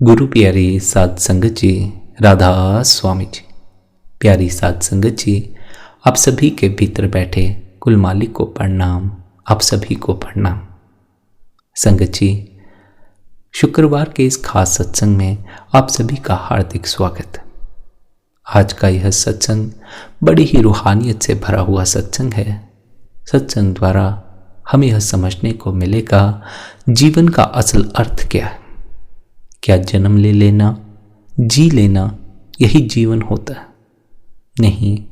गुरु प्यारी साध संगत जी, राधा स्वामी जी। प्यारी साध संगत जी, आप सभी के भीतर बैठे कुल मालिक को प्रणाम। आप सभी को प्रणाम। संगत जी, शुक्रवार के इस खास सत्संग में आप सभी का हार्दिक स्वागत। आज का यह सत्संग बड़ी ही रूहानियत से भरा हुआ सत्संग है। सत्संग द्वारा हमें यह समझने को मिलेगा जीवन का असल अर्थ क्या है। क्या जन्म ले लेना, जी लेना यही जीवन होता है? नहीं,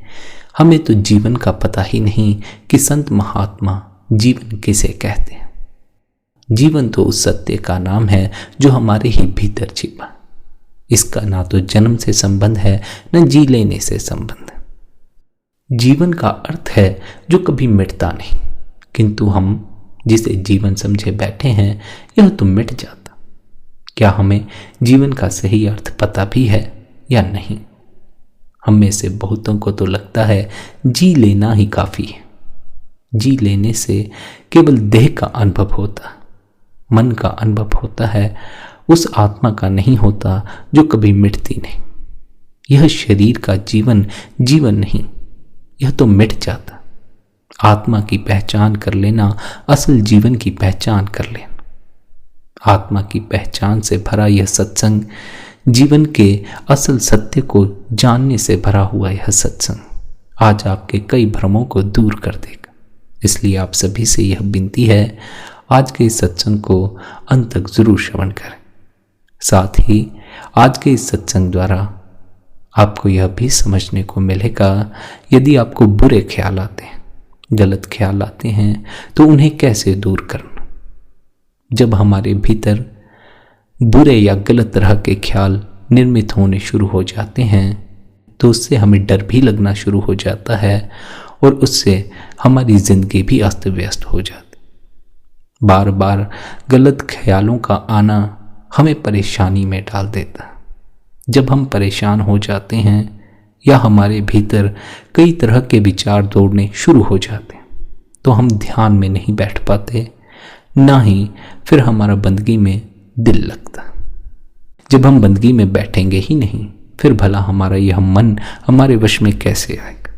हमें तो जीवन का पता ही नहीं कि संत महात्मा जीवन किसे कहते हैं। जीवन तो उस सत्य का नाम है जो हमारे ही भीतर छिपा। इसका ना तो जन्म से संबंध है, न जी लेने से संबंध है। जीवन का अर्थ है जो कभी मिटता नहीं, किंतु हम जिसे जीवन समझे बैठे हैं यह तो मिट जाता। क्या हमें जीवन का सही अर्थ पता भी है या नहीं? हम में से बहुतों को तो लगता है जी लेना ही काफी है। जी लेने से केवल देह का अनुभव होता, मन का अनुभव होता है, उस आत्मा का नहीं होता जो कभी मिटती नहीं। यह शरीर का जीवन जीवन नहीं, यह तो मिट जाता। आत्मा की पहचान कर लेना असल जीवन की पहचान कर लेना। आत्मा की पहचान से भरा यह सत्संग, जीवन के असल सत्य को जानने से भरा हुआ यह सत्संग आज आपके कई भ्रमों को दूर कर देगा। इसलिए आप सभी से यह विनती है, आज के इस सत्संग को अंत तक जरूर श्रवण करें। साथ ही आज के इस सत्संग द्वारा आपको यह भी समझने को मिलेगा, यदि आपको बुरे ख्याल आते हैं, गलत ख्याल आते हैं, तो उन्हें कैसे दूर करना। जब हमारे भीतर बुरे या गलत तरह के ख्याल निर्मित होने शुरू हो जाते हैं तो उससे हमें डर भी लगना शुरू हो जाता है और उससे हमारी जिंदगी भी अस्त व्यस्त हो जाती। बार बार गलत ख्यालों का आना हमें परेशानी में डाल देता है। जब हम परेशान हो जाते हैं या हमारे भीतर कई तरह के विचार दौड़ने शुरू हो जाते हैं तो हम ध्यान में नहीं बैठ पाते, ना ही फिर हमारा बंदगी में दिल लगता। जब हम बंदगी में बैठेंगे ही नहीं, फिर भला हमारा यह मन हमारे वश में कैसे आएगा।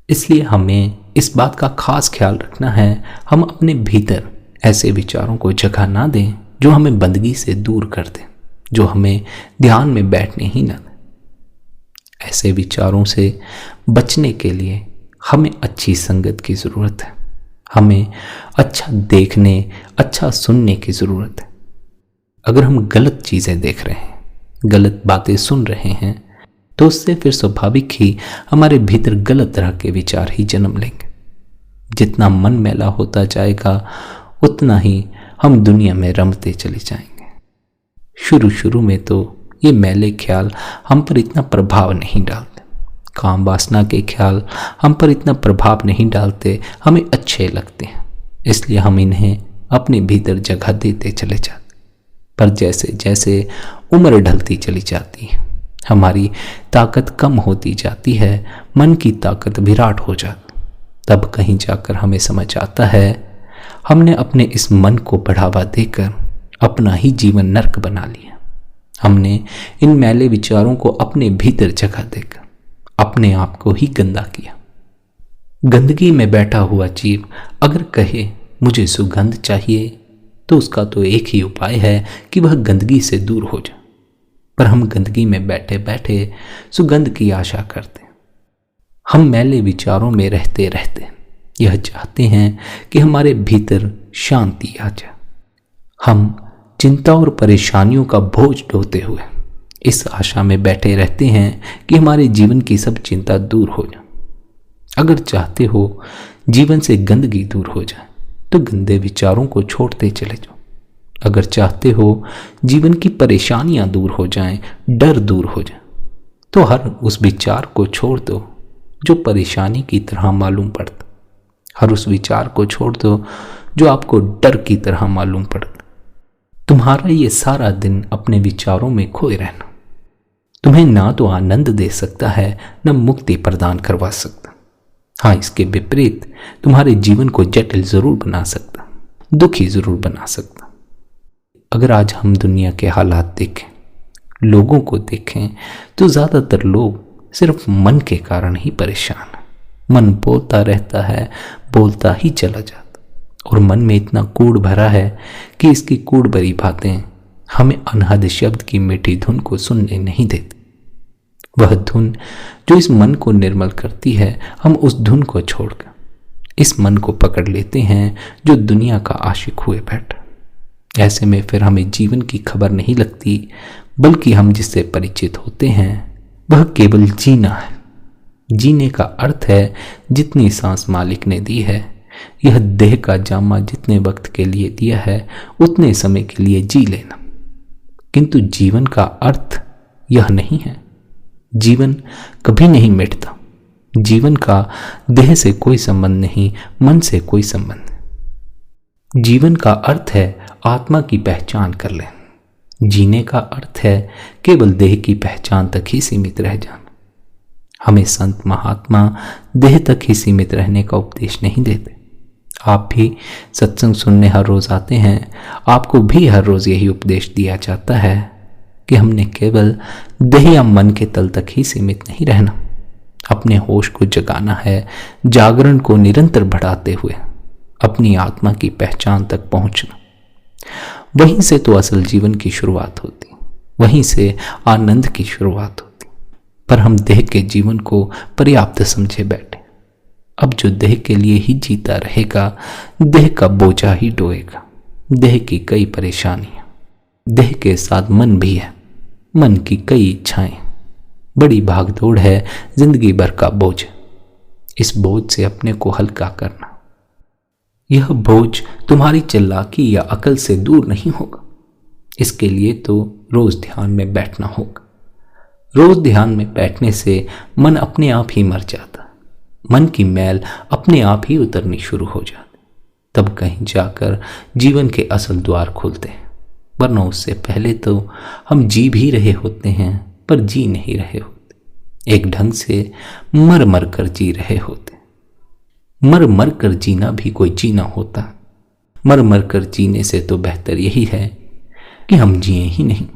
इसलिए हमें इस बात का खास ख्याल रखना है, हम अपने भीतर ऐसे विचारों को जगह ना दें जो हमें बंदगी से दूर कर दें, जो हमें ध्यान में बैठने ही ना दें। ऐसे विचारों से बचने के लिए हमें अच्छी संगत की जरूरत है। हमें अच्छा देखने, अच्छा सुनने की जरूरत है। अगर हम गलत चीजें देख रहे हैं, गलत बातें सुन रहे हैं, तो उससे फिर स्वाभाविक ही हमारे भीतर गलत तरह के विचार ही जन्म लेंगे। जितना मन मैला होता जाएगा उतना ही हम दुनिया में रमते चले जाएंगे। शुरू शुरू में तो ये मैले ख्याल हम पर इतना प्रभाव नहीं डालते, काम वासना के ख्याल हम पर इतना प्रभाव नहीं डालते, हमें अच्छे लगते हैं, इसलिए हम इन्हें अपने भीतर जगह देते चले जाते। पर जैसे जैसे उम्र ढलती चली जाती है, हमारी ताकत कम होती जाती है, मन की ताकत विराट हो जाती, तब कहीं जाकर हमें समझ आता है हमने अपने इस मन को बढ़ावा देकर अपना ही जीवन नर्क बना लिया। हमने इन मैले विचारों को अपने भीतर जगह देकर अपने आप को ही गंदा किया। गंदगी में बैठा हुआ जीव अगर कहे मुझे सुगंध चाहिए तो उसका तो एक ही उपाय है कि वह गंदगी से दूर हो जाए। पर हम गंदगी में बैठे बैठे सुगंध की आशा करते हैं। हम मैले विचारों में रहते रहते यह चाहते हैं कि हमारे भीतर शांति आ जाए। हम चिंता और परेशानियों का बोझ ढोते हुए इस आशा में बैठे रहते हैं कि हमारे जीवन की सब चिंता दूर हो जाए। अगर चाहते हो जीवन से गंदगी दूर हो जाए तो गंदे विचारों को छोड़ते चले जाओ। अगर चाहते हो जीवन की परेशानियां दूर हो जाएं, डर दूर हो जाए, तो हर उस विचार को छोड़ दो जो परेशानी की तरह मालूम पड़ता। हर उस विचार को छोड़ दो जो आपको डर की तरह मालूम पड़ता। तुम्हारा ये सारा दिन अपने विचारों में खोए रहना तुम्हें ना तो आनंद दे सकता है, न मुक्ति प्रदान करवा सकता। हाँ, इसके विपरीत तुम्हारे जीवन को जटिल जरूर बना सकता, दुखी जरूर बना सकता। अगर आज हम दुनिया के हालात देखें लोगों को देखें तो ज्यादातर लोग सिर्फ मन के कारण ही परेशान हैं। मन बोलता रहता है, बोलता ही चला जाता, और मन में इतना कूड़ भरा है कि इसकी कूड़ भरी बातें हमें अनहद शब्द की मीठी धुन को सुनने नहीं देती। वह धुन जो इस मन को निर्मल करती है, हम उस धुन को छोड़कर इस मन को पकड़ लेते हैं जो दुनिया का आशिक हुए बैठा। ऐसे में फिर हमें जीवन की खबर नहीं लगती, बल्कि हम जिससे परिचित होते हैं वह केवल जीना है। जीने का अर्थ है जितनी सांस मालिक ने दी है, यह देह का जामा जितने वक्त के लिए दिया है उतने समय के लिए जी लेना। किंतु जीवन का अर्थ यह नहीं है। जीवन कभी नहीं मिटता। जीवन का देह से कोई संबंध नहीं, मन से कोई संबंध। जीवन का अर्थ है आत्मा की पहचान कर लेना। जीने का अर्थ है केवल देह की पहचान तक ही सीमित रह जाना। हमें संत महात्मा देह तक ही सीमित रहने का उपदेश नहीं देते। आप भी सत्संग सुनने हर रोज आते हैं, आपको भी हर रोज यही उपदेश दिया जाता है कि हमने केवल देह या मन के तल तक ही सीमित नहीं रहना। अपने होश को जगाना है, जागरण को निरंतर बढ़ाते हुए अपनी आत्मा की पहचान तक पहुंचना। वहीं से तो असल जीवन की शुरुआत होती, वहीं से आनंद की शुरुआत होती। पर हम देह के जीवन को पर्याप्त समझे बैठे। अब जो देह के लिए ही जीता रहेगा, देह का बोझा ही ढोएगा। देह की कई परेशानियां, देह के साथ मन भी है, मन की कई इच्छाएं, बड़ी भागदौड़ है, जिंदगी भर का बोझ। इस बोझ से अपने को हल्का करना। यह बोझ तुम्हारी चालाकी या अकल से दूर नहीं होगा। इसके लिए तो रोज ध्यान में बैठना होगा। रोज ध्यान में बैठने से मन अपने आप ही मर जाता, मन की मैल अपने आप ही उतरनी शुरू हो जाती। तब कहीं जाकर जीवन के असल द्वार खुलते हैं, वरना उससे पहले तो हम जी भी रहे होते हैं पर जी नहीं रहे होते। एक ढंग से मर मर कर जी रहे होते। मर मर कर जीना भी कोई जीना होता। मर मर कर जीने से तो बेहतर यही है कि हम जिए ही नहीं।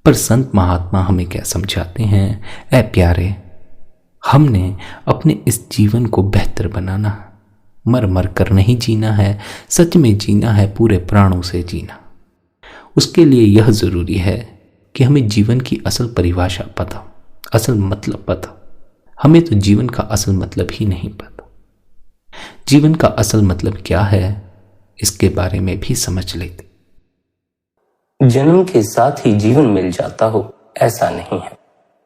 पर संत महात्मा हमें क्या समझाते हैं? ऐ प्यारे, हमने अपने इस जीवन को बेहतर बनाना है। मर मर कर नहीं जीना है, सच में जीना है, पूरे प्राणों से जीना। उसके लिए यह जरूरी है कि हमें जीवन की असल परिभाषा पता, असल मतलब पता। हमें तो जीवन का असल मतलब ही नहीं पता। जीवन का असल मतलब क्या है, इसके बारे में भी समझ लेते। जन्म के साथ ही जीवन मिल जाता हो, ऐसा नहीं है।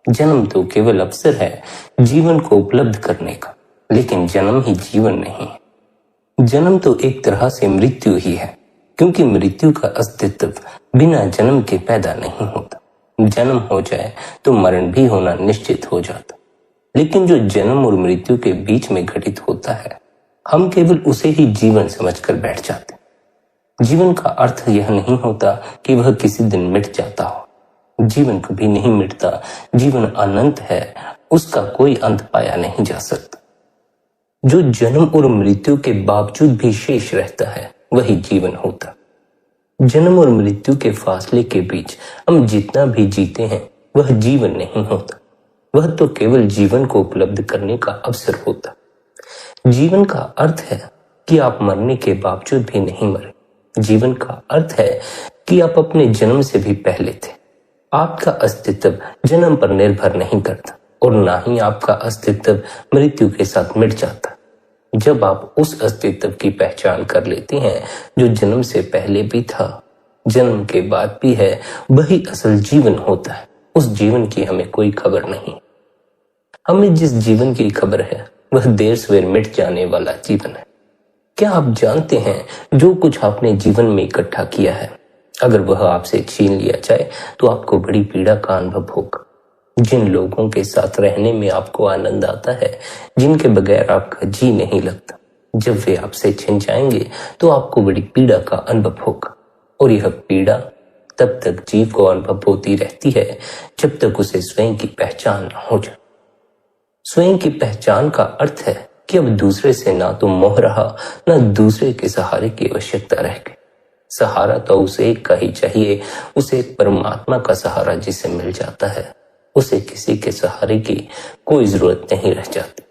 जन्म तो केवल अवसर है जीवन को उपलब्ध करने का, लेकिन जन्म ही जीवन नहीं है। जन्म तो एक तरह से मृत्यु ही है, क्योंकि मृत्यु का अस्तित्व बिना जन्म के पैदा नहीं होता। जन्म हो जाए तो मरण भी होना निश्चित हो जाता। लेकिन जो जन्म और मृत्यु के बीच में घटित होता है, हम केवल उसे ही जीवन समझकर बैठ जाते। जीवन का अर्थ यह नहीं होता कि वह किसी दिन मिट जाता हो। जीवन कभी नहीं मिटता। जीवन अनंत है, उसका कोई अंत पाया नहीं जा सकता। जो जन्म और मृत्यु के बावजूद भी शेष रहता है, वही जीवन होता। जन्म और मृत्यु के फासले के बीच हम जितना भी जीते हैं, वह जीवन नहीं होता। वह तो केवल जीवन को उपलब्ध करने का अवसर होता। जीवन का अर्थ है कि आप मरने के बावजूद भी नहीं मरे। जीवन का अर्थ है कि आप अपने जन्म से भी पहले थे। आपका अस्तित्व जन्म पर निर्भर नहीं करता, और ना ही आपका अस्तित्व मृत्यु के साथ मिट जाता। जब आप उस अस्तित्व की पहचान कर लेते हैं जो जन्म से पहले भी था, जन्म के बाद भी है, वही असल जीवन होता है। उस जीवन की हमें कोई खबर नहीं। हमें जिस जीवन की खबर है, वह देर सवेर मिट जाने वाला जीवन है। क्या आप जानते हैं जो कुछ आपने जीवन में इकट्ठा किया है, अगर वह आपसे छीन लिया जाए तो आपको बड़ी पीड़ा का अनुभव होगा। जिन लोगों के साथ रहने में आपको आनंद आता है, जिनके बगैर आपका जी नहीं लगता, जब वे आपसे छिन जाएंगे तो आपको बड़ी पीड़ा का अनुभव होगा। और यह पीड़ा तब तक जीव को अनुभव होती रहती है जब तक उसे स्वयं की पहचान न हो जाए। स्वयं की पहचान का अर्थ है कि अब दूसरे से ना तो मोह रहा, ना दूसरे के सहारे की आवश्यकता रह गई। सहारा तो उसे एक का ही चाहिए, उसे एक परमात्मा का सहारा जिसे मिल जाता है, उसे किसी के सहारे की कोई जरूरत नहीं रह जाती।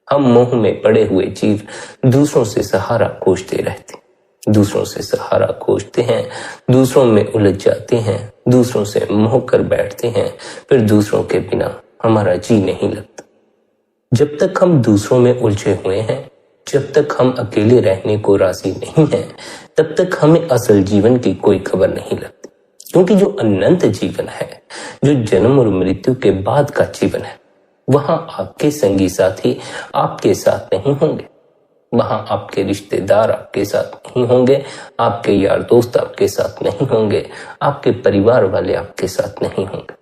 हम मोह में पड़े हुए जीव दूसरों से सहारा खोजते रहते, दूसरों से सहारा खोजते हैं, दूसरों में उलझ जाते हैं, दूसरों से मोह कर बैठते हैं, फिर दूसरों के बिना हमारा जी नहीं लगता। जब तक हम दूसरों में उलझे हुए हैं, जब तक हम अकेले रहने को राजी नहीं हैं, तब तक हमें असल जीवन की कोई खबर नहीं लगती। क्योंकि जो अनंत जीवन है, जो जन्म और मृत्यु के बाद का जीवन है, वहां आपके संगी साथी आपके साथ नहीं होंगे, वहां आपके रिश्तेदार आपके साथ नहीं होंगे, आपके यार दोस्त आपके साथ नहीं होंगे, आपके परिवार वाले आपके साथ नहीं होंगे।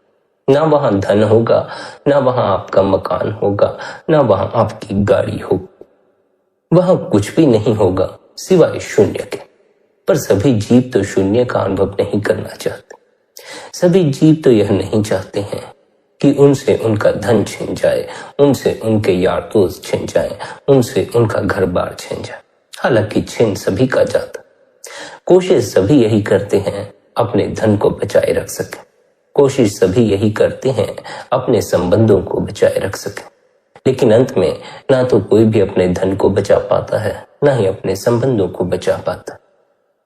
ना वहां धन होगा, ना वहां आपका मकान होगा, ना वहां आपकी गाड़ी होगी, वहां कुछ भी नहीं होगा सिवाय शून्य के। पर सभी जीव तो शून्य का अनुभव नहीं करना चाहते। सभी जीव तो यह नहीं चाहते हैं कि उनसे उनका धन छिन जाए, उनसे उनके यार दोस्त छिन जाए, उनसे उनका घर बार छिन जाए। हालांकि छिन सभी का जाता, कोशिश सभी यही करते हैं अपने धन को बचाए रख सके, कोशिश सभी यही करते हैं अपने संबंधों को बचाए रख सके। लेकिन अंत में ना तो कोई भी अपने धन को बचा पाता है, ना ही अपने संबंधों को बचा पाता।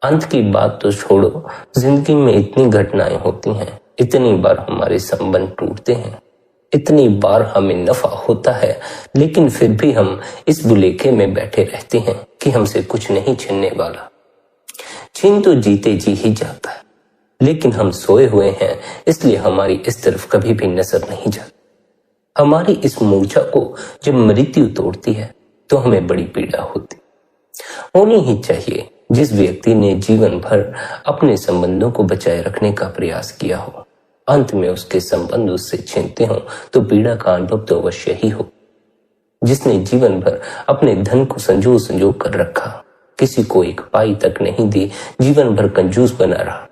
अंत की बात तो छोड़ो, जिंदगी में इतनी घटनाएं होती हैं, इतनी बार हमारे संबंध टूटते हैं, इतनी बार हमें नफा होता है, लेकिन फिर भी हम इस बुलेखे में बैठे रहते हैं कि हमसे कुछ नहीं छिनने वाला। छीन तो जीते जी ही जाता है, लेकिन हम सोए हुए हैं, इसलिए हमारी इस तरफ कभी भी नजर नहीं जाती। हमारी इस मूर्छा को जब मृत्यु तोड़ती है तो हमें बड़ी पीड़ा होती। होनी ही चाहिए जिस व्यक्ति ने जीवन भर अपने संबंधों को बचाए रखने का प्रयास किया हो, अंत में उसके संबंध उससे छीनते हो तो पीड़ा का अनुभव तो अवश्य ही हो। जिसने जीवन भर अपने धन को संजो संजो कर रखा, किसी को एक पाई तक नहीं दी, जीवन भर कंजूस बना रहा,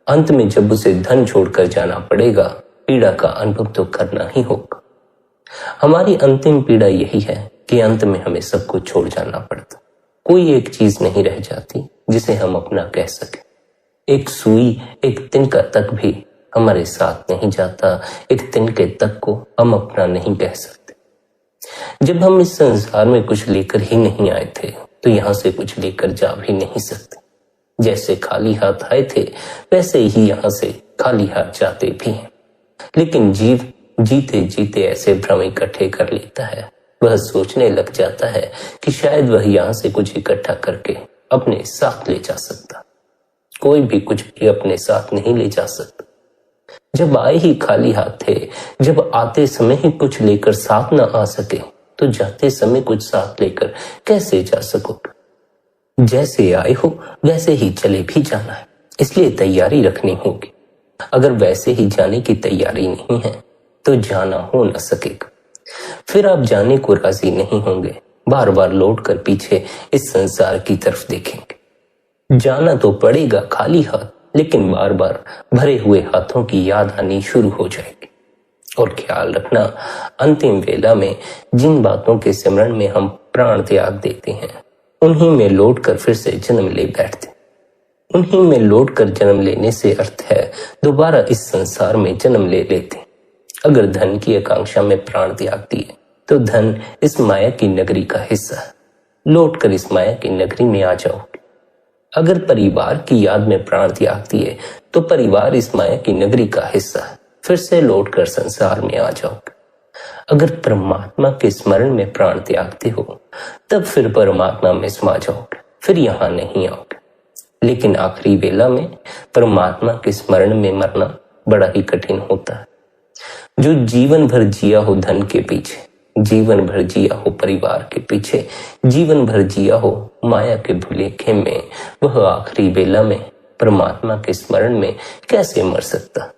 अंत में जब उसे धन छोड़कर जाना पड़ेगा, पीड़ा का अनुभव तो करना ही होगा। हमारी अंतिम पीड़ा यही है कि अंत में हमें सब कुछ छोड़ जाना पड़ता। कोई एक चीज नहीं रह जाती जिसे हम अपना कह सके। एक सुई, एक तिनका तक भी हमारे साथ नहीं जाता, एक तिनके तक को हम अपना नहीं कह सकते। जब हम इस संसार में कुछ लेकर ही नहीं आए थे, तो यहां से कुछ लेकर जा भी नहीं सकते। जैसे खाली हाथ आए थे, वैसे ही यहां से खाली हाथ जाते भी हैं। लेकिन जीव जीते जीते ऐसे भ्रम इकट्ठे कर लेता है, वह सोचने लग जाता है कि शायद वह यहां से कुछ इकट्ठा करके अपने साथ ले जा सकता। कोई भी कुछ भी अपने साथ नहीं ले जा सकता। जब आए ही खाली हाथ थे, जब आते समय ही कुछ लेकर साथ न आ सके, तो जाते समय कुछ साथ लेकर कैसे जा सकोगे? जैसे आए हो वैसे ही चले भी जाना है, इसलिए तैयारी रखनी होगी। अगर वैसे ही जाने की तैयारी नहीं है तो जाना हो न सकेगा। फिर आप जाने को राजी नहीं होंगे, बार बार लौट कर पीछे इस संसार की तरफ देखेंगे। जाना तो पड़ेगा खाली हाथ, लेकिन बार बार भरे हुए हाथों की याद आनी शुरू हो जाएगी। और ख्याल रखना, अंतिम वेला में जिन बातों के सिमरण में हम प्राण त्याग देते हैं, उन्हीं में लौट कर फिर से जन्म ले बैठते। उन्हीं में लौट कर जन्म लेने से अर्थ है दोबारा इस संसार में जन्म ले लेते। अगर धन की आकांक्षा में प्राण त्याग दिए तो धन इस माया की नगरी का हिस्सा है, लौट कर इस माया की नगरी में आ जाओगे। अगर परिवार की याद में प्राण त्याग दिए तो परिवार इस माया की नगरी का हिस्सा है, फिर से लौट कर संसार में आ जाओगे। अगर परमात्मा के स्मरण में प्राण त्यागते हो तब फिर परमात्मा में समा जाओगे, फिर यहां नहीं आओगे। लेकिन आखिरी वेला में परमात्मा के स्मरण में मरना बड़ा ही कठिन होता है। जो जीवन भर जिया हो धन के पीछे, जीवन भर जिया हो परिवार के पीछे, जीवन भर जिया हो माया के भुलेखे में, वह आखिरी वेला में परमात्मा के स्मरण में कैसे मर सकता?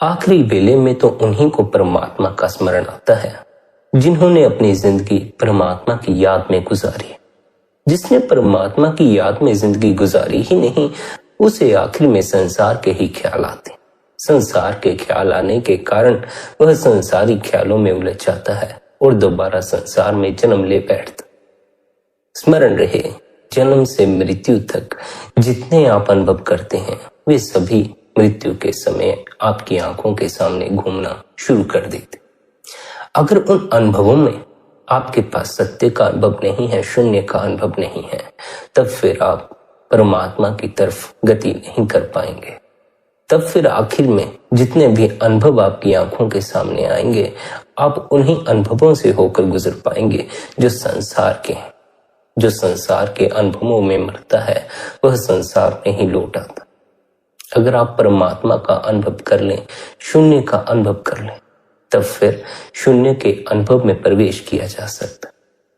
आखिरी वेले में तो उन्हीं को परमात्मा का स्मरण आता है जिन्होंने अपनी जिंदगी परमात्मा की याद में गुजारी। जिसने परमात्मा की याद में जिंदगी गुजारी ही नहीं, उसे आखिर में संसार के ही ख्याल आते। संसार के ख्याल आने के कारण वह संसारी ख्यालों में उलझ जाता है और दोबारा संसार में जन्म ले बैठता। स्मरण रहे, जन्म से मृत्यु तक जितने आप अनुभव करते हैं वे सभी मृत्यु के समय आपकी आंखों के सामने घूमना शुरू कर देते। अगर उन अनुभवों में आपके पास सत्य का अनुभव नहीं है, शून्य का अनुभव नहीं है, तब फिर आप परमात्मा की तरफ गति नहीं कर पाएंगे। तब फिर आखिर में जितने भी अनुभव आपकी आंखों के सामने आएंगे, आप उन्हीं अनुभवों से होकर गुजर पाएंगे जो संसार के हैं। जो संसार के अनुभवों में मरता है वह संसार में ही लौट आता। अगर आप परमात्मा का अनुभव कर लें, शून्य का अनुभव कर लें, तब फिर शून्य के अनुभव में प्रवेश किया जा सकता,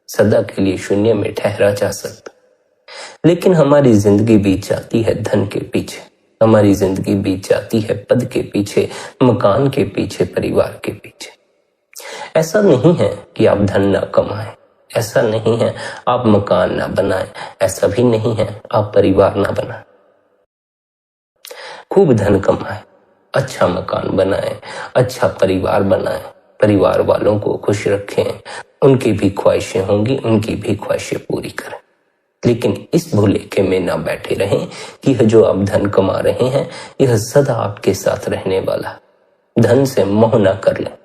सदा के लिए शून्य में ठहरा जा सकता। लेकिन हमारी जिंदगी बीत जाती है धन के पीछे, हमारी जिंदगी बीत जाती है पद के पीछे, मकान के पीछे, परिवार के पीछे। ऐसा नहीं है कि आप धन ना कमाएं, ऐसा नहीं है आप मकान ना बनाएं, ऐसा भी नहीं है आप परिवार ना बनाएं। खूब धन कमाएं, अच्छा मकान बनाएं, अच्छा परिवार बनाएं, परिवार वालों को खुश रखें, उनकी भी ख्वाहिशें होंगी, उनकी भी ख्वाहिशें पूरी करें। लेकिन इस भूलेखे में ना बैठे रहें कि यह जो आप धन कमा रहे हैं यह सदा आपके साथ रहने वाला। धन से मोह ना कर लें।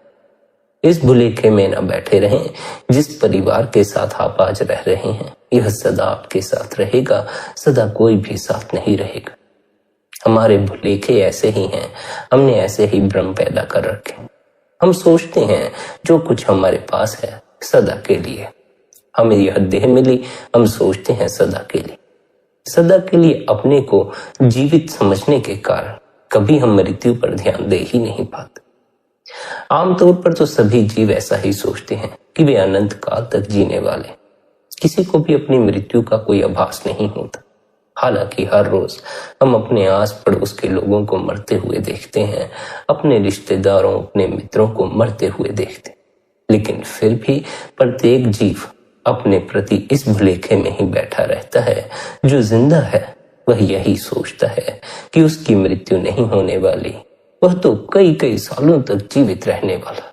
इस भूलेखे में ना बैठे रहें जिस परिवार के साथ आप आज रह रहे हैं यह सदा आपके साथ रहेगा, सदा कोई भी साथ नहीं रहेगा। हमारे भूलेखे ऐसे ही हैं, हमने ऐसे ही भ्रम पैदा कर रखे। हम सोचते हैं जो कुछ हमारे पास है सदा के लिए, हमें यह देह मिली, हम सोचते हैं सदा के लिए। सदा के लिए अपने को जीवित समझने के कारण कभी हम मृत्यु पर ध्यान दे ही नहीं पाते। आमतौर पर तो सभी जीव ऐसा ही सोचते हैं कि वे अनंत काल तक जीने वाले, किसी को भी अपनी मृत्यु का कोई आभास नहीं होता। हालांकि हर रोज हम अपने आस पड़ोस के लोगों को मरते हुए देखते हैं, अपने रिश्तेदारों, अपने मित्रों को मरते हुए देखते हैं, लेकिन फिर भी प्रत्येक जीव अपने प्रति इस भुलेखे में ही बैठा रहता है। जो जिंदा है वह यही सोचता है कि उसकी मृत्यु नहीं होने वाली, वह तो कई कई सालों तक जीवित रहने वाला।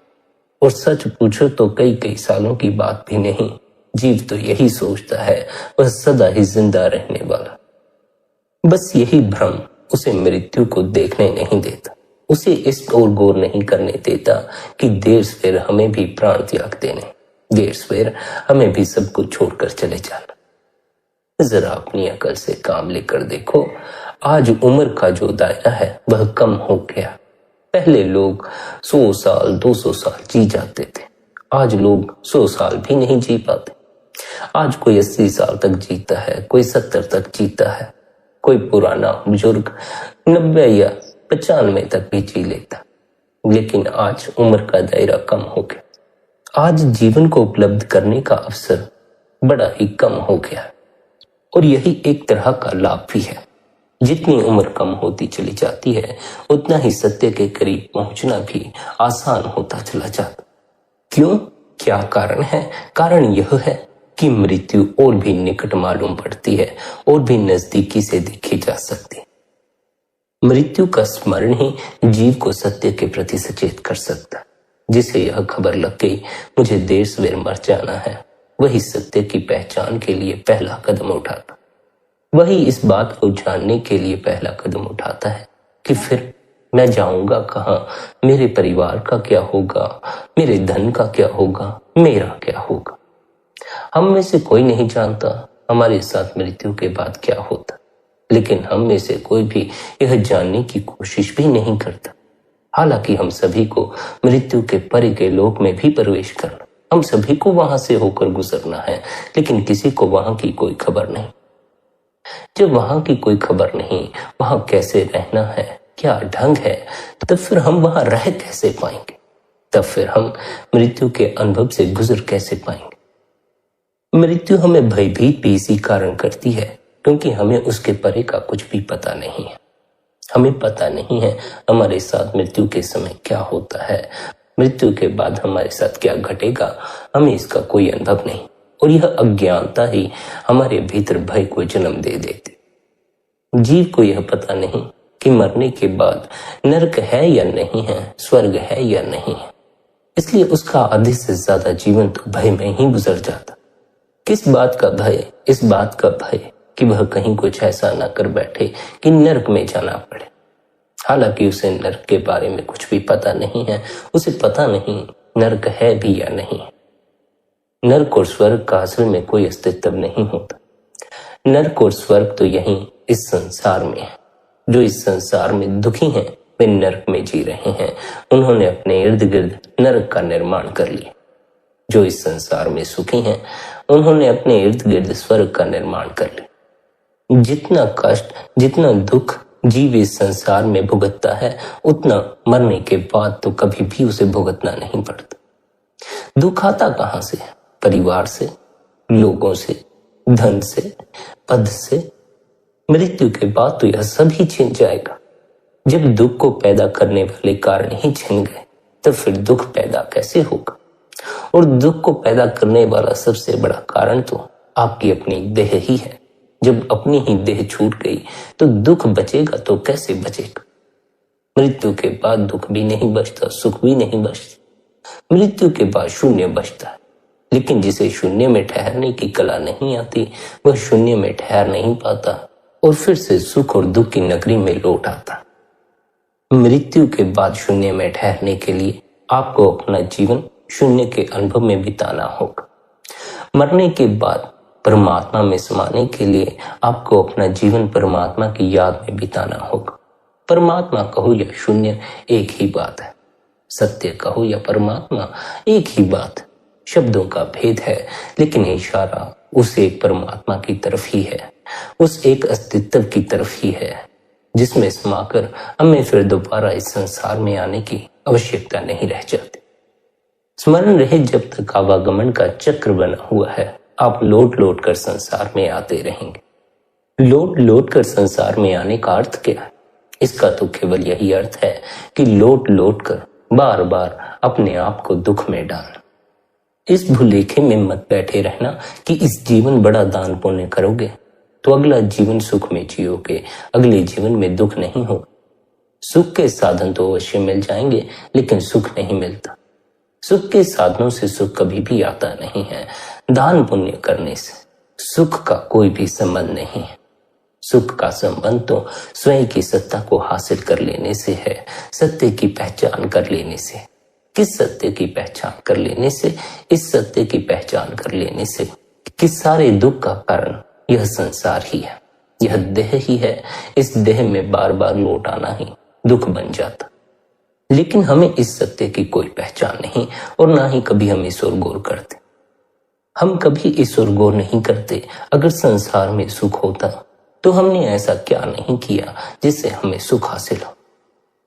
और सच पूछो तो कई कई सालों की बात भी नहीं, जीव तो यही सोचता है वह सदा ही जिंदा रहने वाला। बस यही भ्रम उसे मृत्यु को देखने नहीं देता, उसे इस ओर गौर नहीं करने देता कि देर सवेर हमें भी प्राण त्याग देने, देर सवेर हमें भी सब कुछ छोड़कर चले जाना। जरा अपनी अकल से काम लेकर देखो, आज उम्र का जो दायरा है वह कम हो गया। पहले लोग 100 साल 200 साल जी जाते थे, आज लोग 100 साल भी नहीं जी पाते। आज कोई 80 साल तक जीता है, कोई 70 तक जीता है, कोई पुराना बुजुर्ग 90 या 95 तक भी जी लेता। लेकिन आज उम्र का दायरा कम हो गया, आज जीवन को उपलब्ध करने का अवसर बड़ा ही कम हो गया। और यही एक तरह का लाभ भी है। जितनी उम्र कम होती चली जाती है उतना ही सत्य के करीब पहुंचना भी आसान होता चला जाता। क्यों? क्या कारण है? कारण यह है कि मृत्यु और भी निकट मालूम पड़ती है, और भी नजदीकी से देखी जा सकती है। मृत्यु का स्मरण ही जीव को सत्य के प्रति सचेत कर सकता है। जिसे यह खबर लग गई मुझे देर सवेर मर जाना है, वही सत्य की पहचान के लिए पहला कदम उठाता, वही इस बात को जानने के लिए पहला कदम उठाता है कि फिर मैं जाऊंगा कहाँ, मेरे परिवार का क्या होगा, मेरे धन का क्या होगा, मेरा क्या होगा। हम में से कोई नहीं जानता हमारे साथ मृत्यु के बाद क्या होता, लेकिन हम में से कोई भी यह जानने की कोशिश भी नहीं करता। हालांकि हम सभी को मृत्यु के परे के लोक में भी प्रवेश करना, हम सभी को वहां से होकर गुजरना है, लेकिन किसी को वहां की कोई खबर नहीं। जब वहां की कोई खबर नहीं, वहां कैसे रहना है, क्या ढंग है, तब फिर हम वहां रह कैसे पाएंगे, तब फिर हम मृत्यु के अनुभव से गुजर कैसे पाएंगे। मृत्यु हमें भयभीत भी इसी कारण करती है क्योंकि हमें उसके परे का कुछ भी पता नहीं है। हमें पता नहीं है हमारे साथ मृत्यु के समय क्या होता है, मृत्यु के बाद हमारे साथ क्या घटेगा, हमें इसका कोई अनुभव नहीं। और यह अज्ञानता ही हमारे भीतर भय को जन्म दे देती। जीव को यह पता नहीं कि मरने के बाद नरक है या नहीं है, स्वर्ग है या नहीं है, इसलिए उसका आधे से ज्यादा जीवन तो भय में ही गुजर जाता। किस बात का भय? इस बात का भय कि वह कहीं कुछ ऐसा न कर बैठे कि नरक में जाना पड़े। हालांकि उसे नरक के बारे में कुछ भी पता नहीं है। उसे पता नहीं नरक है भी या नहीं। नरक और स्वर्ग का असल में कोई अस्तित्व नहीं होता। नरक और स्वर्ग तो यहीं इस संसार में है। जो इस संसार में दुखी हैं वे नरक में जी रहे हैं। उन्होंने अपने इर्द गिर्द नरक का निर्माण कर लिया। जो इस संसार में सुखी हैं उन्होंने अपने इर्द गिर्द स्वर्ग का निर्माण कर लिया। जितना कष्ट, जितना दुख जीव इस संसार में भुगतता है उतना मरने के बाद तो कभी भी उसे भुगतना नहीं पड़ता। दुख आता कहां से? परिवार से, लोगों से, धन से, पद से। मृत्यु के बाद तो यह सब ही छिन जाएगा। जब दुख को पैदा करने वाले कारण ही छिन गए तो फिर दुख पैदा कैसे होगा? और दुख को पैदा करने वाला सबसे बड़ा कारण तो आपकी अपनी देह ही है। जब अपनी ही देह छूट गई तो दुख बचेगा तो कैसे बचेगा? मृत्यु के बाद दुख भी नहीं बचता, सुख भी नहीं बचता। मृत्यु के बाद शून्य बचता है। लेकिन जिसे शून्य में ठहरने की कला नहीं आती वह शून्य में ठहर नहीं पाता और फिर से सुख और दुख की नगरी में लौट आता। मृत्यु के बाद शून्य में ठहरने के लिए आपको अपना जीवन शून्य के अनुभव में बिताना होगा। मरने के बाद परमात्मा में समाने के लिए आपको अपना जीवन परमात्मा की याद में बिताना होगा। परमात्मा कहो या शून्य एक ही बात है। सत्य कहो या परमात्मा एक ही बात है। शब्दों का भेद है लेकिन इशारा उस एक परमात्मा की तरफ ही है, उस एक अस्तित्व की तरफ ही है जिसमें समाकर हमें फिर दोबारा इस संसार में आने की आवश्यकता नहीं रह जाती। स्मरण रहे जब तक आवागमन का चक्र बना हुआ है आप लौट लौट कर संसार में आते रहेंगे। लौट लौट कर संसार में आने का अर्थ क्या है? इसका तो केवल यही अर्थ है कि लौट लौट कर बार बार अपने आप को दुख में डालना। इस भूलेखे में मत बैठे रहना कि इस जीवन बड़ा दान पुण्य करोगे तो अगला जीवन सुख में जियोगे, अगले जीवन में दुख नहीं होगा। सुख के साधन तो अवश्य मिल जाएंगे लेकिन सुख नहीं मिलता। सुख के साधनों से सुख कभी भी आता नहीं है। दान पुण्य करने से सुख का कोई भी संबंध नहीं है। सुख का संबंध तो स्वयं की सत्ता को हासिल कर लेने से है, सत्य की पहचान कर लेने से। किस सत्य की पहचान कर लेने से? इस सत्य की पहचान कर लेने से कि सारे दुख का कारण यह संसार ही है, यह देह ही है। इस देह में बार बार लौट आना ही दुख बन जाता। लेकिन हमें इस सत्य की कोई पहचान नहीं और ना ही कभी हम इस ओर गौर करते। हम कभी इस ओर गौर नहीं करते। अगर संसार में सुख होता तो हमने ऐसा क्या नहीं किया जिससे हमें सुख हासिल हो।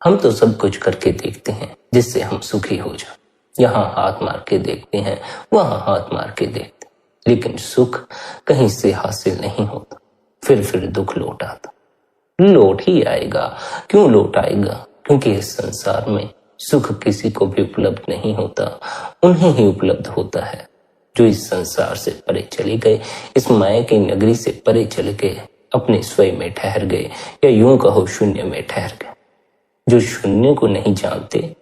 हम तो सब कुछ करके देखते हैं जिससे हम सुखी हो जाए। यहाँ हाथ मार के देखते हैं, वहां हाथ मार के देखते, लेकिन सुख कहीं से हासिल नहीं होता। फिर दुख लौट आता। लौट ही आएगा। क्यों लौट आएगा? क्योंकि इस संसार में सुख किसी को भी उपलब्ध नहीं होता। उन्हें ही उपलब्ध होता है जो इस संसार से परे चले गए, इस माया की नगरी से परे चले गए, अपने स्वयं में ठहर गए या यूं कहो शून्य में ठहर गए। जो शून्य को नहीं जानते,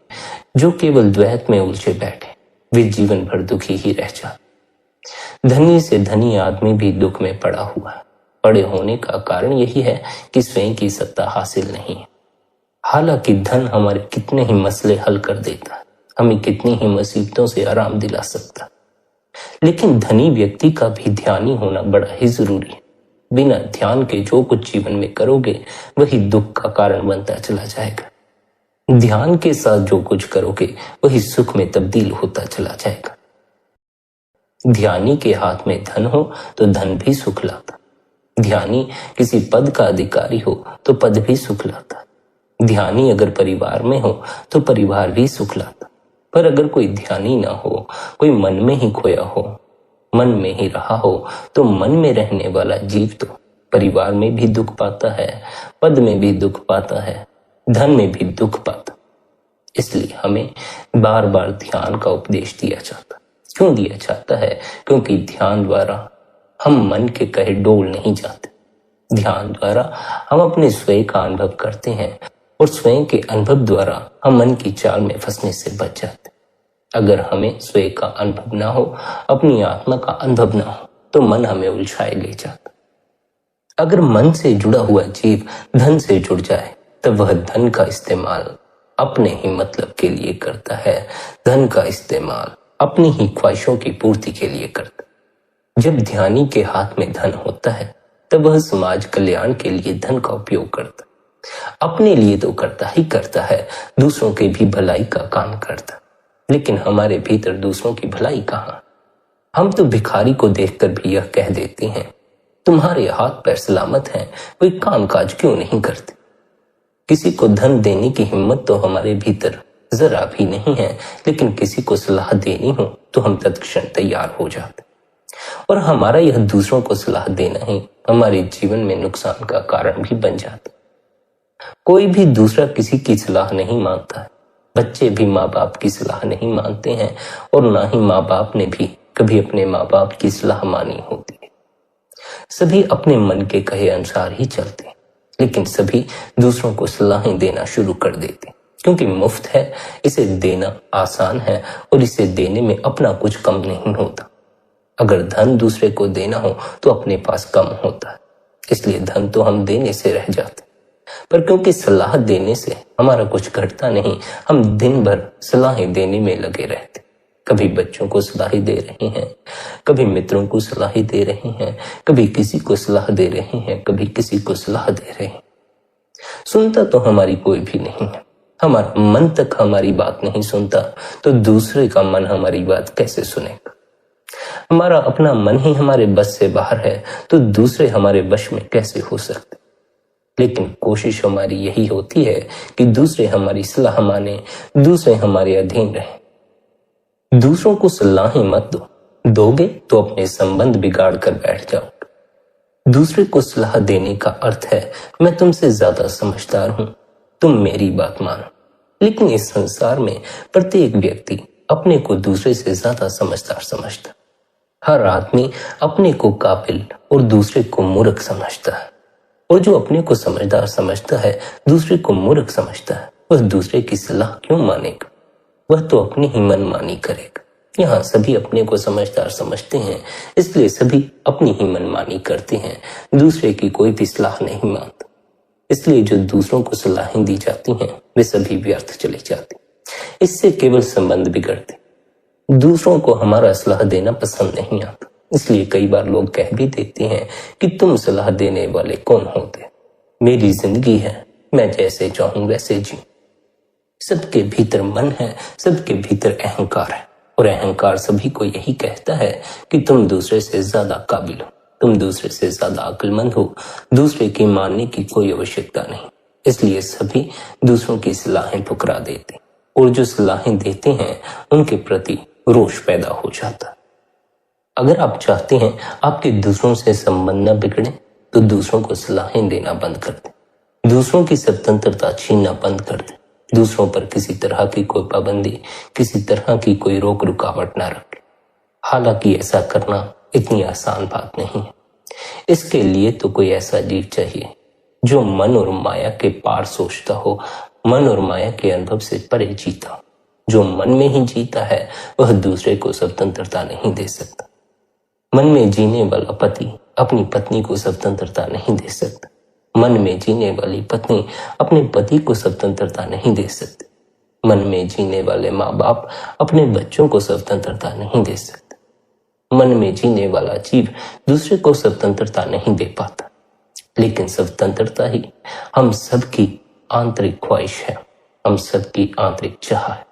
जो केवल द्वैत में उलझे बैठे, वे जीवन भर दुखी ही रह जाते। धनी से धनी आदमी भी दुख में पड़ा हुआ है। पड़े होने का कारण यही है कि स्वयं की सत्ता हासिल नहीं है। हालांकि धन हमारे कितने ही मसले हल कर देता है, हमें कितनी ही मुसीबतों से आराम दिला सकता है, लेकिन धनी व्यक्ति का भी ध्यानी होना बड़ा ही जरूरी है। बिना ध्यान के जो कुछ जीवन में करोगे वही दुख का कारण बनता चला जाएगा। ध्यान के साथ जो कुछ करोगे वही सुख में तब्दील होता चला जाएगा। ध्यानी के हाथ में धन हो तो धन भी सुख लाता। ध्यानी किसी पद का अधिकारी हो तो पद भी सुख लाता। ध्यानी अगर परिवार में हो तो परिवार भी सुख लाता। पर अगर कोई ध्यानी ना हो, कोई मन में ही खोया हो, मन में ही रहा हो, तो मन में रहने वाला जीव तो परिवार में भी दुख पाता है, पद में भी दुख पाता है, धन में भी दुख पाता। इसलिए हमें बार बार ध्यान का उपदेश दिया जाता। क्यों दिया जाता है? क्योंकि ध्यान द्वारा हम मन के कहे डोल नहीं जाते। ध्यान द्वारा हम अपने स्वयं का अनुभव करते हैं और स्वयं के अनुभव द्वारा हम मन की चाल में फंसने से बच जाते। अगर हमें स्वयं का अनुभव ना हो, अपनी आत्मा का अनुभव ना हो, तो मन हमें उलझाए ले जाता। अगर मन से जुड़ा हुआ जीव धन से जुड़ जाए तब वह धन का इस्तेमाल अपने ही मतलब के लिए करता है, धन का इस्तेमाल अपनी ही ख्वाहिशों की पूर्ति के लिए करता है। जब ध्यानी के हाथ में धन होता है तब वह समाज कल्याण के लिए धन का उपयोग करता है। अपने लिए तो करता ही करता है, दूसरों के भी भलाई का काम करता। लेकिन हमारे भीतर दूसरों की भलाई कहाँ? हम तो भिखारी को देखकर भी यह कह देते हैं, तुम्हारे हाथ पैर सलामत हैं, कोई काम काज क्यों नहीं करते? किसी को धन देने की हिम्मत तो हमारे भीतर जरा भी नहीं है, लेकिन किसी को सलाह देनी हो तो हम तत्क्षण तैयार हो जाते। और हमारा यह दूसरों को सलाह देना ही हमारे जीवन में नुकसान का कारण भी बन जाता। कोई भी दूसरा किसी की सलाह नहीं मानता है। बच्चे भी माँ बाप की सलाह नहीं मानते हैं और ना ही माँ बाप ने भी कभी अपने माँ बाप की सलाह मानी होती है। सभी अपने मन के कहे अनुसार ही चलते हैं, लेकिन सभी दूसरों को सलाहें देना शुरू कर देते हैं, क्योंकि मुफ्त है, इसे देना आसान है और इसे देने में अपना कुछ कम नहीं होता। अगर धन दूसरे को देना हो तो अपने पास कम होता है, इसलिए धन तो हम देने से रह जाते। पर क्योंकि सलाह देने से हमारा कुछ घटता नहीं, हम दिन भर सलाहें देने में लगे रहते। कभी बच्चों को सलाह दे रहे हैं, कभी मित्रों को सलाह दे रहे हैं, कभी किसी को सलाह दे रहे हैं, कभी किसी को सलाह दे रहे हैं। सुनता तो हमारी कोई भी नहीं है। हमारा मन तक हमारी बात नहीं सुनता तो दूसरे का मन हमारी बात कैसे सुनेगा? हमारा अपना मन ही हमारे बस से बाहर है तो दूसरे हमारे वश में कैसे हो सकते? लेकिन कोशिश हमारी यही होती है कि दूसरे हमारी सलाह माने, दूसरे हमारे अधीन रहे। दूसरों को सलाहें मत दो, दोगे तो अपने संबंध बिगाड़ कर बैठ जाओगे। दूसरे को सलाह देने का अर्थ है मैं तुमसे ज्यादा समझदार हूं, तुम मेरी बात मानो। लेकिन इस संसार में प्रत्येक व्यक्ति अपने को दूसरे से ज्यादा समझदार समझता। हर आदमी अपने को काबिल और दूसरे को मूर्ख समझता है, और जो अपने को समझदार समझता है दूसरे को मूर्ख समझता है, वह दूसरे की सलाह क्यों मानेगा? वह तो अपनी ही मनमानी करेगा। यहाँ सभी अपने को समझदार समझते हैं, इसलिए सभी अपनी ही मनमानी करते हैं, दूसरे की कोई भी सलाह नहीं मानते। इसलिए जो दूसरों को सलाहें दी जाती हैं वे सभी व्यर्थ चली जाती। इससे केवल संबंध बिगड़ते। दूसरों को हमारा सलाह देना पसंद नहीं आता, इसलिए कई बार लोग कह भी देते हैं कि तुम सलाह देने वाले कौन होते? मेरी जिंदगी है, मैं जैसे चाहूं वैसे जी। सबके भीतर मन है, सबके भीतर अहंकार है, और अहंकार सभी को यही कहता है कि तुम दूसरे से ज्यादा काबिल हो, तुम दूसरे से ज्यादा अक्लमंद हो, दूसरे की मानने की कोई आवश्यकता नहीं। इसलिए सभी दूसरों की सलाहें ठुकरा देते, और जो सलाहें देते हैं उनके प्रति रोष पैदा हो जाता है। अगर आप चाहते हैं आपके दूसरों से संबंध न बिगड़े तो दूसरों को सलाहें देना बंद कर दें, दूसरों की स्वतंत्रता छीनना बंद कर दें, दूसरों पर किसी तरह की कोई पाबंदी, किसी तरह की कोई रोक रुकावट ना रखें। हालांकि ऐसा करना इतनी आसान बात नहीं है। इसके लिए तो कोई ऐसा जीव चाहिए जो मन और माया के पार सोचता हो, मन और माया के अनुभव से परे जीता हो। जो मन में ही जीता है वह दूसरे को स्वतंत्रता नहीं दे सकता। मन में जीने वाला पति अपनी पत्नी को स्वतंत्रता नहीं दे सकता। मन में जीने वाली पत्नी अपने पति को स्वतंत्रता नहीं दे सकती। मन में जीने वाले माँ बाप अपने बच्चों को स्वतंत्रता नहीं दे सकते। मन में जीने वाला जीव दूसरे को स्वतंत्रता नहीं दे पाता। लेकिन स्वतंत्रता ही हम सबकी आंतरिक ख्वाहिश है, हम सबकी आंतरिक चाह है।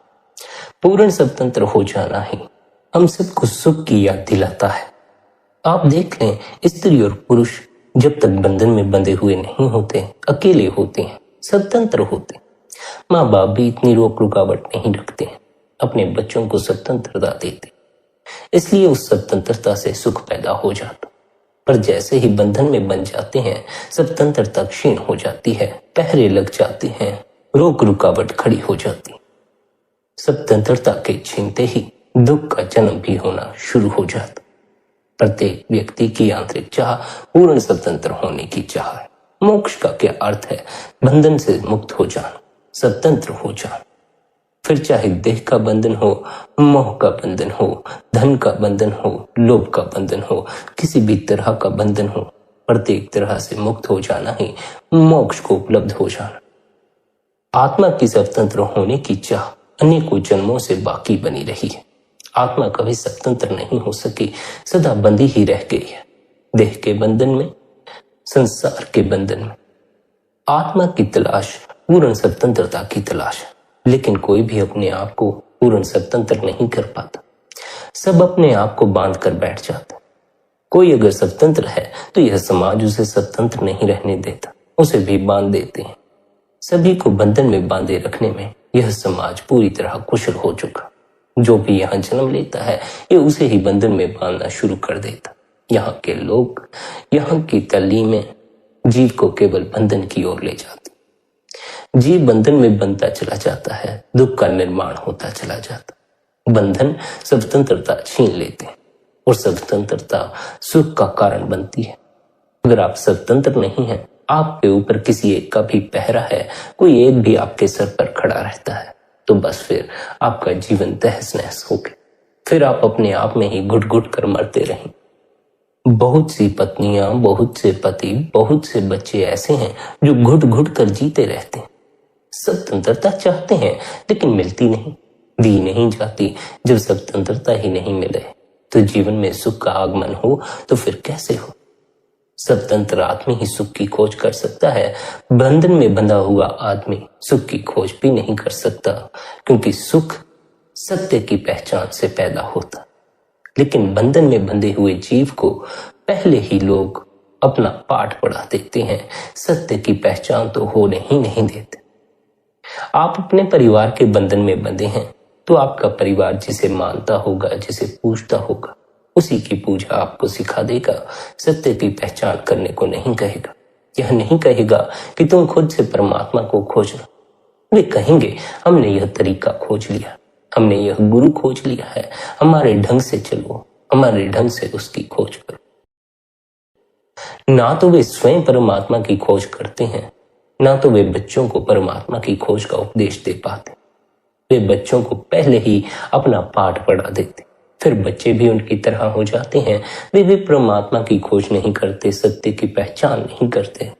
पूर्ण स्वतंत्र हो जाना ही हम सबको सुख की याद दिलाता है। आप देख लें, स्त्री और पुरुष जब तक बंधन में बंधे हुए नहीं होते, अकेले होते हैं, स्वतंत्र होते हैं, माँ बाप भी इतनी रोक रुकावट नहीं रखते हैं, अपने बच्चों को स्वतंत्रता देते, इसलिए उस स्वतंत्रता से सुख पैदा हो जाता। पर जैसे ही बंधन में बन जाते हैं स्वतंत्रता क्षीण हो जाती है, पहरे लग जाते हैं, रोक रुकावट खड़ी हो जाती। स्वतंत्रता के छीनते ही दुख का जन्म भी होना शुरू हो जाता। प्रत्येक व्यक्ति की आंतरिक चाह पूर्ण स्वतंत्र होने की चाह है। मोक्ष का क्या अर्थ है? बंधन से मुक्त हो जाना, स्वतंत्र हो जाना। फिर चाहे देह का बंधन हो, मोह का बंधन हो, धन का बंधन हो, लोभ का बंधन हो, किसी भी तरह का बंधन हो, प्रत्येक तरह से मुक्त हो जाना ही मोक्ष को उपलब्ध हो जाना। आत्मा की स्वतंत्र होने की चाह अनेकों जन्मों से बाकी बनी रही है। आत्मा कभी स्वतंत्र नहीं हो सकी, सदा बंधी ही रह गई है, देह के बंधन में, संसार के बंधन में। आत्मा की तलाश पूर्ण स्वतंत्रता की तलाश है, लेकिन कोई भी अपने आप को पूर्ण स्वतंत्र नहीं कर पाता। सब अपने आप को बांध कर बैठ जाते। कोई अगर स्वतंत्र है तो यह समाज उसे स्वतंत्र नहीं रहने देता, उसे भी बांध देते हैं। सभी को बंधन में बांधे रखने में यह समाज पूरी तरह कुशल हो चुका। जो भी यहाँ जन्म लेता है ये उसे ही बंधन में बांधना शुरू कर देता। यहाँ के लोग, यहाँ की तालीमें जीव को केवल बंधन की ओर ले जाती। जीव बंधन में बनता चला जाता है, दुख का निर्माण होता चला जाता। बंधन स्वतंत्रता छीन लेते हैं और स्वतंत्रता सुख का कारण बनती है। अगर आप स्वतंत्र नहीं हैं, आपके ऊपर किसी एक का भी पहरा है, कोई एक भी आपके सर पर खड़ा रहता है, तो बस फिर आपका जीवन तहस नहस हो गया। फिर आप अपने आप में ही घुट घुट कर मरते रहें। बहुत सी पत्नियां, बहुत से पति, बहुत से बच्चे ऐसे हैं जो घुट घुट कर जीते रहते हैं। स्वतंत्रता चाहते हैं लेकिन मिलती नहीं, दी नहीं जाती। जब स्वतंत्रता ही नहीं मिले तो जीवन में सुख का आगमन हो तो फिर कैसे हो? स्वतंत्र आदमी ही सुख की खोज कर सकता है। बंधन में बंधा हुआ आदमी सुख की खोज भी नहीं कर सकता, क्योंकि सुख सत्य की पहचान से पैदा होता। लेकिन बंधन में बंधे हुए जीव को पहले ही लोग अपना पाठ पढ़ा देते हैं, सत्य की पहचान तो होने ही नहीं देते। आप अपने परिवार के बंधन में बंधे हैं तो आपका परिवार जिसे मानता होगा, जिसे पूजता होगा, उसी की पूजा आपको सिखा देगा। सत्य की पहचान करने को नहीं कहेगा। यह नहीं कहेगा कि तुम खुद से परमात्मा को खोजना। वे कहेंगे हमने यह तरीका खोज लिया, हमने यह गुरु खोज लिया है, हमारे ढंग से चलो, हमारे ढंग से उसकी खोज करो। ना तो वे स्वयं परमात्मा की खोज करते हैं, ना तो वे बच्चों को परमात्मा की खोज का उपदेश दे पाते। वे बच्चों को पहले ही अपना पाठ पढ़ा देते, फिर बच्चे भी उनकी तरह हो जाते हैं। वे भी परमात्मा की खोज नहीं करते, सत्य की पहचान नहीं करते।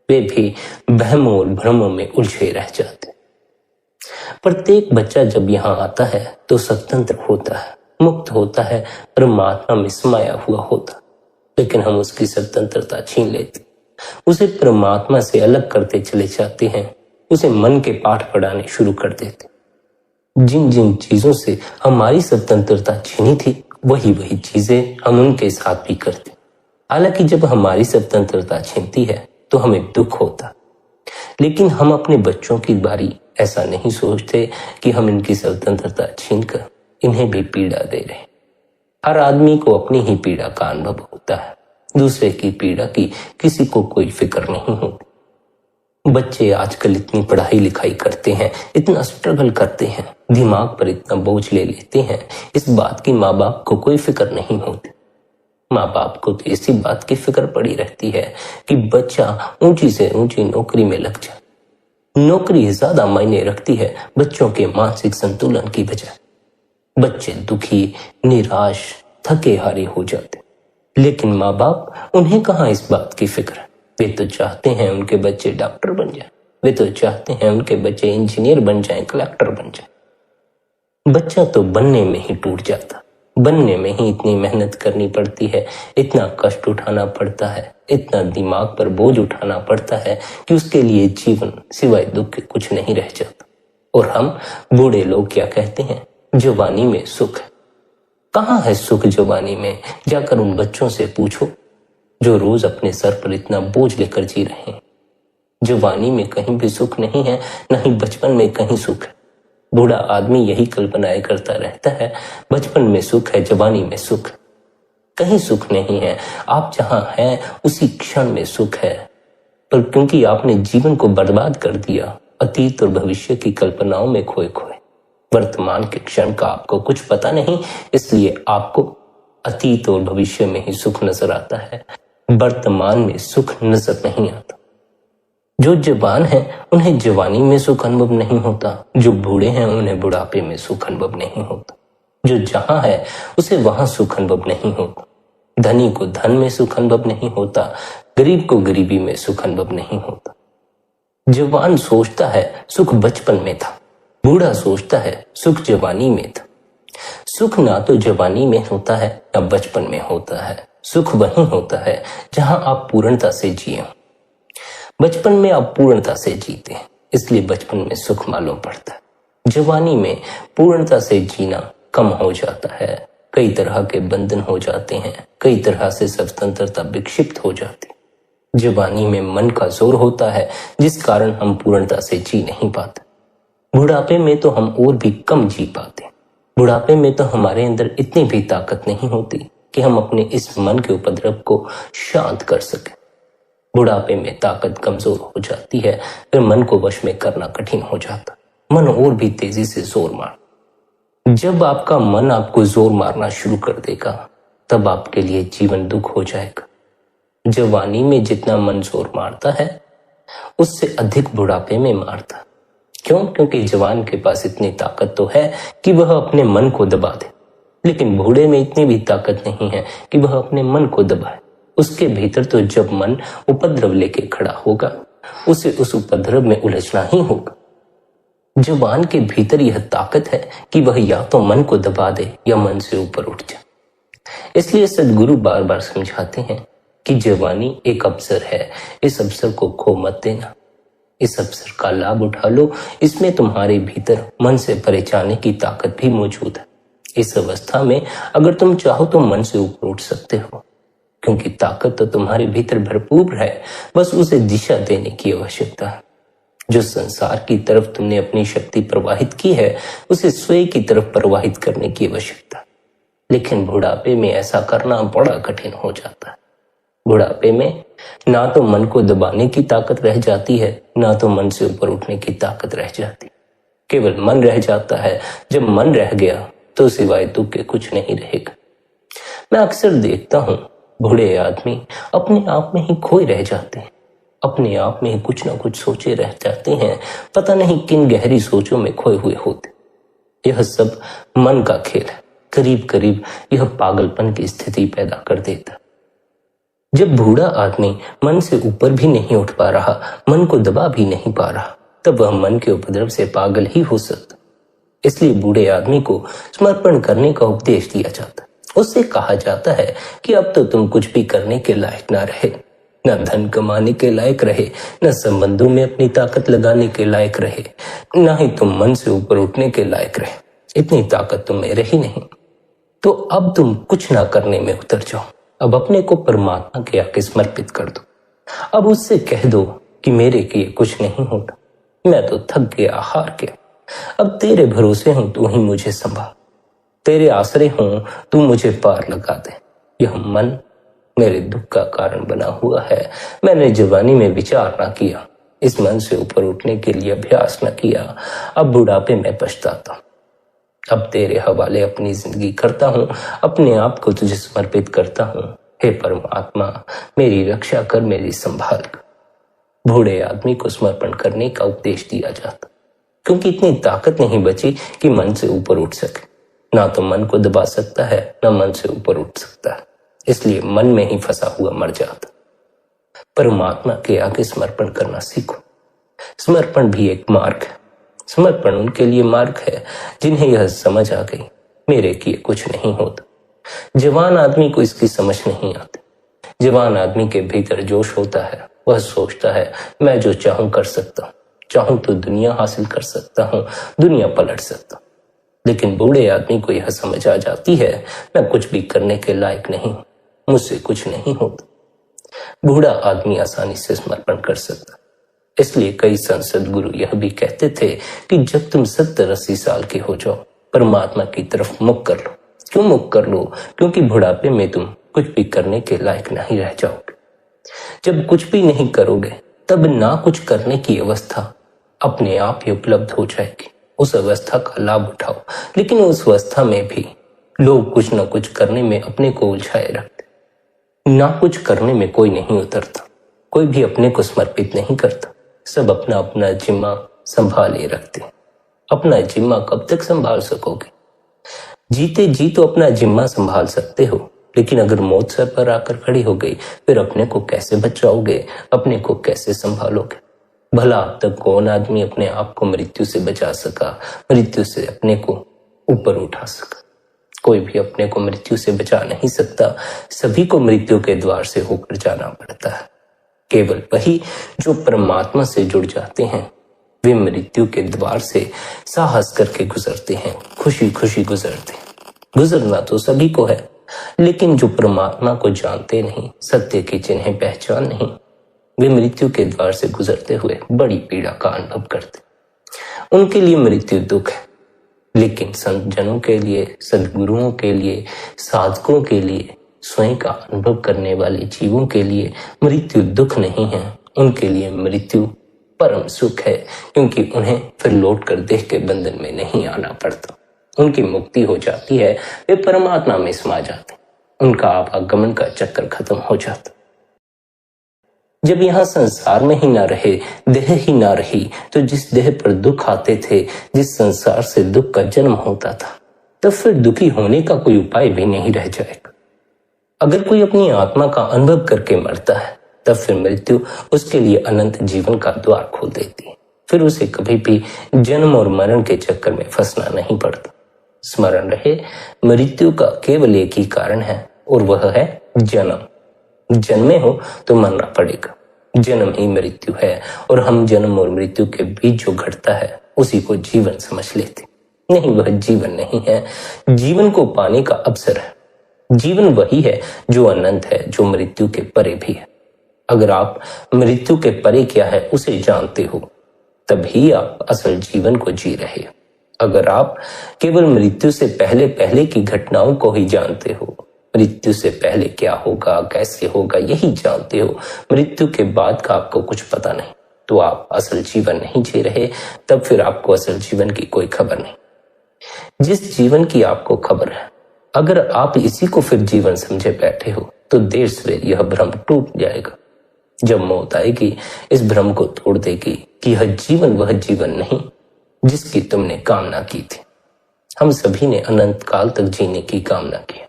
वे भी वहमों और भ्रमों में उलझे रह जाते। प्रत्येक बच्चा जब यहाँ आता है तो स्वतंत्र होता है, मुक्त होता है, परमात्मा में समाया हुआ होता। लेकिन हम उसकी स्वतंत्रता छीन लेते, उसे परमात्मा से अलग करते चले जाते हैं, उसे मन के पाठ पढ़ाने शुरू कर देते। जिन जिन चीजों से हमारी स्वतंत्रता छीनी थी वही वही चीजें हम उनके साथ भी करते। हालांकि जब हमारी स्वतंत्रता छीनती है तो हमें दुख होता, लेकिन हम अपने बच्चों की बारी ऐसा नहीं सोचते कि हम इनकी स्वतंत्रता छीनकर इन्हें भी पीड़ा दे रहे हैं। हर आदमी को अपनी ही पीड़ा का अनुभव होता है, दूसरे की पीड़ा की किसी को कोई फिक्र नहीं होती। बच्चे आजकल इतनी पढ़ाई लिखाई करते हैं, इतना स्ट्रगल करते हैं, दिमाग पर इतना बोझ ले लेते हैं, इस बात की माँ बाप को कोई फिक्र नहीं होती। माँ बाप को तो इसी बात की फिक्र पड़ी रहती है कि बच्चा ऊंची से ऊंची नौकरी में लग जाए। नौकरी ज्यादा मायने रखती है बच्चों के मानसिक संतुलन की बजाय। बच्चे दुखी, निराश, थके हारे हो जाते, लेकिन माँ बाप उन्हें कहाँ इस बात की फिक्र है। वे तो चाहते हैं उनके बच्चे डॉक्टर बन जाएं, वे तो चाहते हैं उनके बच्चे इंजीनियर बन जाएं, कलेक्टर बन जाएं। बच्चा तो बनने में ही टूट जाता, बनने में ही इतनी मेहनत करनी पड़ती है, इतना कष्ट उठाना पड़ता है, इतना दिमाग पर बोझ उठाना पड़ता है कि उसके लिए जीवन सिवाय दुख के कुछ नहीं रह जाता। और हम बूढ़े लोग क्या कहते हैं, जवानी में सुख है। कहाँ है सुख जवानी में? जाकर उन बच्चों से पूछो जो रोज अपने सर पर इतना बोझ लेकर जी रहे हैं। जवानी में कहीं भी सुख नहीं है, न ही बचपन में कहीं सुख है। बूढ़ा आदमी यही कल्पनाएं करता रहता है, बचपन में सुख है, जवानी में सुख है। कहीं सुख नहीं है। आप जहां हैं उसी क्षण में सुख है, पर क्योंकि आपने जीवन को बर्बाद कर दिया, अतीत और भविष्य की कल्पनाओं में खोए खोए, वर्तमान के क्षण का आपको कुछ पता नहीं, इसलिए आपको अतीत और भविष्य में ही सुख नजर आता है, वर्तमान में सुख नजर नहीं आता। जो जवान हैं उन्हें जवानी में सुख अनुभव नहीं होता, जो बूढ़े हैं उन्हें बुढ़ापे में सुख अनुभव नहीं होता। जो जहां है उसे वहां सुख अनुभव नहीं होता। धनी को धन में सुख अनुभव नहीं होता, गरीब को गरीबी में सुख अनुभव नहीं होता। जवान सोचता है सुख बचपन में था, बूढ़ा सोचता है सुख जवानी में था। सुख ना तो जवानी में होता है ना बचपन में होता है। सुख वहीं होता है जहां आप पूर्णता से जिए। बचपन में आप पूर्णता से जीते हैं, इसलिए बचपन में सुख मालूम पड़ता है। जवानी में पूर्णता से जीना कम हो जाता है, कई तरह के बंधन हो जाते हैं, कई तरह से स्वतंत्रता विक्षिप्त हो जाती है। जवानी में मन का जोर होता है, जिस कारण हम पूर्णता से जी नहीं पाते। बुढ़ापे में तो हम और भी कम जी पाते। बुढ़ापे में तो हमारे अंदर इतनी भी ताकत नहीं होती कि हम अपने इस मन के उपद्रव को शांत कर सकें। बुढ़ापे में ताकत कमजोर हो जाती है, फिर मन को वश में करना कठिन हो जाता। मन और भी तेजी से जोर मार। जब आपका मन आपको जोर मारना शुरू कर देगा, तब आपके लिए जीवन दुख हो जाएगा। जवानी में जितना मन जोर मारता है, उससे अधिक बुढ़ापे में मारता। क्यों? क्योंकि जवान के पास इतनी ताकत तो है कि वह अपने मन को दबा दे, लेकिन बूढ़े में इतनी भी ताकत नहीं है कि वह अपने मन को दबाए। उसके भीतर तो जब मन उपद्रव लेके खड़ा होगा, उसे उस उपद्रव में उलझना ही होगा। जवान के भीतर यह ताकत है कि वह या तो मन को दबा दे या मन से ऊपर उठ जाए। इसलिए सद्गुरु बार बार समझाते हैं कि जवानी एक अवसर है, इस अवसर को खो मत देना। इस अवसर का लाभ उठा लो, इसमें तुम्हारे भीतर मन से परे जाने की ताकत भी मौजूद है। इस अवस्था में अगर तुम चाहो तो मन से ऊपर उठ सकते हो, क्योंकि ताकत तो तुम्हारे भीतर भरपूर है, बस उसे दिशा देने की आवश्यकता है। जो संसार की तरफ तुमने अपनी शक्ति प्रवाहित की है, उसे स्वयं की तरफ प्रवाहित करने की आवश्यकता है। लेकिन बुढ़ापे में ऐसा करना बड़ा कठिन हो जाता है। बुढ़ापे में ना तो मन को दबाने की ताकत रह जाती है, ना तो मन से ऊपर उठने की ताकत रह जाती। केवल मन रह जाता है। जब मन रह गया तो सिवाय दुख के कुछ नहीं रहेगा। मैं अक्सर देखता हूं, बूढ़े आदमी अपने आप में ही खोए रह जाते हैं, अपने आप में ही कुछ ना कुछ सोचे रह जाते हैं, पता नहीं किन गहरी सोचों में खोए हुए होते। यह सब मन का खेल है। करीब करीब यह पागलपन की स्थिति पैदा कर देता। जब बूढ़ा आदमी मन से ऊपर भी नहीं उठ पा रहा, मन को दबा भी नहीं पा रहा, तब वह मन के उपद्रव से पागल ही हो सकता। इसलिए बूढ़े आदमी को समर्पण करने का उपदेश दिया जाता। उससे कहा जाता है कि अब तो तुम कुछ भी करने के लायक ना रहे, न धन कमाने के लायक रहे, न संबंधों में अपनी ताकत लगाने के लायक रहे, न ही तुम मन से ऊपर उठने के लायक रहे। इतनी ताकत तुम में रही नहीं, तो अब तुम कुछ ना करने में उतर जाओ। अब अपने को परमात्मा के आगे समर्पित कर दो। अब उससे कह दो कि मेरे किए कुछ नहीं होता, मैं तो थक गया, हार गया। अब तेरे भरोसे हूं, तू ही मुझे संभाल। तेरे आसरे हूं, तू मुझे पार लगा दे। यह मन मेरे दुख का कारण बना हुआ है। मैंने जवानी में विचार ना किया, इस मन से ऊपर उठने के लिए अभ्यास न किया। अब बुढ़ापे में पछताता हूं। अब तेरे हवाले अपनी जिंदगी करता हूं, अपने आप को तुझे समर्पित करता हूं। हे परमात्मा, मेरी रक्षा कर, मेरी संभाल कर। बूढ़े आदमी को समर्पण करने का उपदेश दिया जाता, क्योंकि इतनी ताकत नहीं बची कि मन से ऊपर उठ सके। ना तो मन को दबा सकता है, ना मन से ऊपर उठ सकता है। इसलिए मन में ही फंसा हुआ मर जाता। परमात्मा के आगे समर्पण करना सीखो। समर्पण भी एक मार्ग है। समर्पण उनके लिए मार्ग है जिन्हें यह समझ आ गई, मेरे किए कुछ नहीं होता। जवान आदमी को इसकी समझ नहीं आती। जवान आदमी के भीतर जोश होता है, वह सोचता है मैं जो चाहूं कर सकता हूं, चाहूं तो दुनिया हासिल कर सकता हूं, दुनिया पलट सकता हूं। लेकिन बूढ़े आदमी को यह समझ आ जाती है मैं कुछ भी करने के लायक नहीं, मुझसे कुछ नहीं होता। बूढ़ा आदमी आसानी से समर्पण कर सकता। इसलिए कई संसद गुरु यह भी कहते थे कि जब तुम 70-80 साल के हो जाओ, परमात्मा की तरफ मुख कर लो। क्यों मुख कर लो? क्योंकि बुढ़ापे में तुम कुछ भी करने के लायक नहीं रह जाओगे। जब कुछ भी नहीं करोगे, तब ना कुछ करने की अवस्था अपने आप ही उपलब्ध हो जाएगी। उस अवस्था का लाभ उठाओ। लेकिन उस अवस्था में भी लोग कुछ ना कुछ करने में अपने को उलझाए रखते। ना कुछ करने में कोई नहीं उतरता, कोई भी अपने को समर्पित नहीं करता। सब अपना अपना जिम्मा संभाले रखते हैं। अपना जिम्मा कब तक संभाल सकोगे? जीते जी तो अपना जिम्मा संभाल सकते हो, लेकिन अगर मौत सर पर आकर खड़ी हो गई, फिर अपने को कैसे बचाओगे? अपने को कैसे संभालोगे? भला अब तक कौन आदमी अपने आप को मृत्यु से बचा सका, मृत्यु से अपने को ऊपर उठा सका? कोई भी अपने को मृत्यु से बचा नहीं सकता। सभी को मृत्यु के द्वार से होकर जाना पड़ता है। केवल वही जो परमात्मा से जुड़ जाते हैं, वे मृत्यु के द्वार से साहस करके गुजरते हैं, खुशी खुशी गुजरते हैं। गुजरना तो सभी को है, लेकिन जो परमात्मा को जानते नहीं, सत्य की जिन्हें पहचान नहीं, वे मृत्यु के द्वार से गुजरते हुए बड़ी पीड़ा का अनुभव करते। उनके लिए मृत्यु दुख है, लेकिन संत जनों के लिए, सद्गुरुओं के लिए, साधकों के लिए, स्वयं का अनुभव करने वाले जीवों के लिए मृत्यु दुख नहीं है। उनके लिए मृत्यु परम सुख है, क्योंकि उन्हें फिर लौट कर देह के बंधन में नहीं आना पड़ता। उनकी मुक्ति हो जाती है, वे परमात्मा में समा जाते, उनका आवागमन का चक्कर खत्म हो जाता। जब यहाँ संसार में ही ना रहे, देह ही ना रही, तो जिस देह पर दुख आते थे, जिस संसार से दुख का जन्म होता था, तब फिर दुखी होने का कोई उपाय भी नहीं रह जाएगा। अगर कोई अपनी आत्मा का अनुभव करके मरता है, तब फिर मृत्यु उसके लिए अनंत जीवन का द्वार खोल देती है। फिर उसे कभी भी जन्म और मरण के चक्कर में फंसना नहीं पड़ता। स्मरण रहे, मृत्यु का केवल एक ही कारण है, और वह है जन्म। जन्मे हो तो मरना पड़ेगा। जन्म ही मृत्यु है, और हम जन्म और मृत्यु के बीच जो घटता है उसी को जीवन समझ लेते। नहीं, वह जीवन नहीं है। जीवन को पाने का अवसर है। जीवन वही है जो अनंत है, जो मृत्यु के परे भी है। अगर आप मृत्यु के परे क्या है उसे जानते हो, तभी आप असल जीवन को जी रहे हो। अगर आप केवल मृत्यु से पहले पहले की घटनाओं को ही जानते हो, मृत्यु से पहले क्या होगा, कैसे होगा, यही जानते हो, मृत्यु के बाद का आपको कुछ पता नहीं, तो आप असल जीवन नहीं जी रहे। तब फिर आपको असल जीवन की कोई खबर नहीं। जिस जीवन की आपको खबर है, अगर आप इसी को फिर जीवन समझे बैठे हो, तो देर सवेर यह भ्रम टूट जाएगा। जब मौत आएगी, इस भ्रम को तोड़ देगी कि यह जीवन वह जीवन नहीं जिसकी तुमने कामना की थी। हम सभी ने अनंत काल तक जीने की कामना की,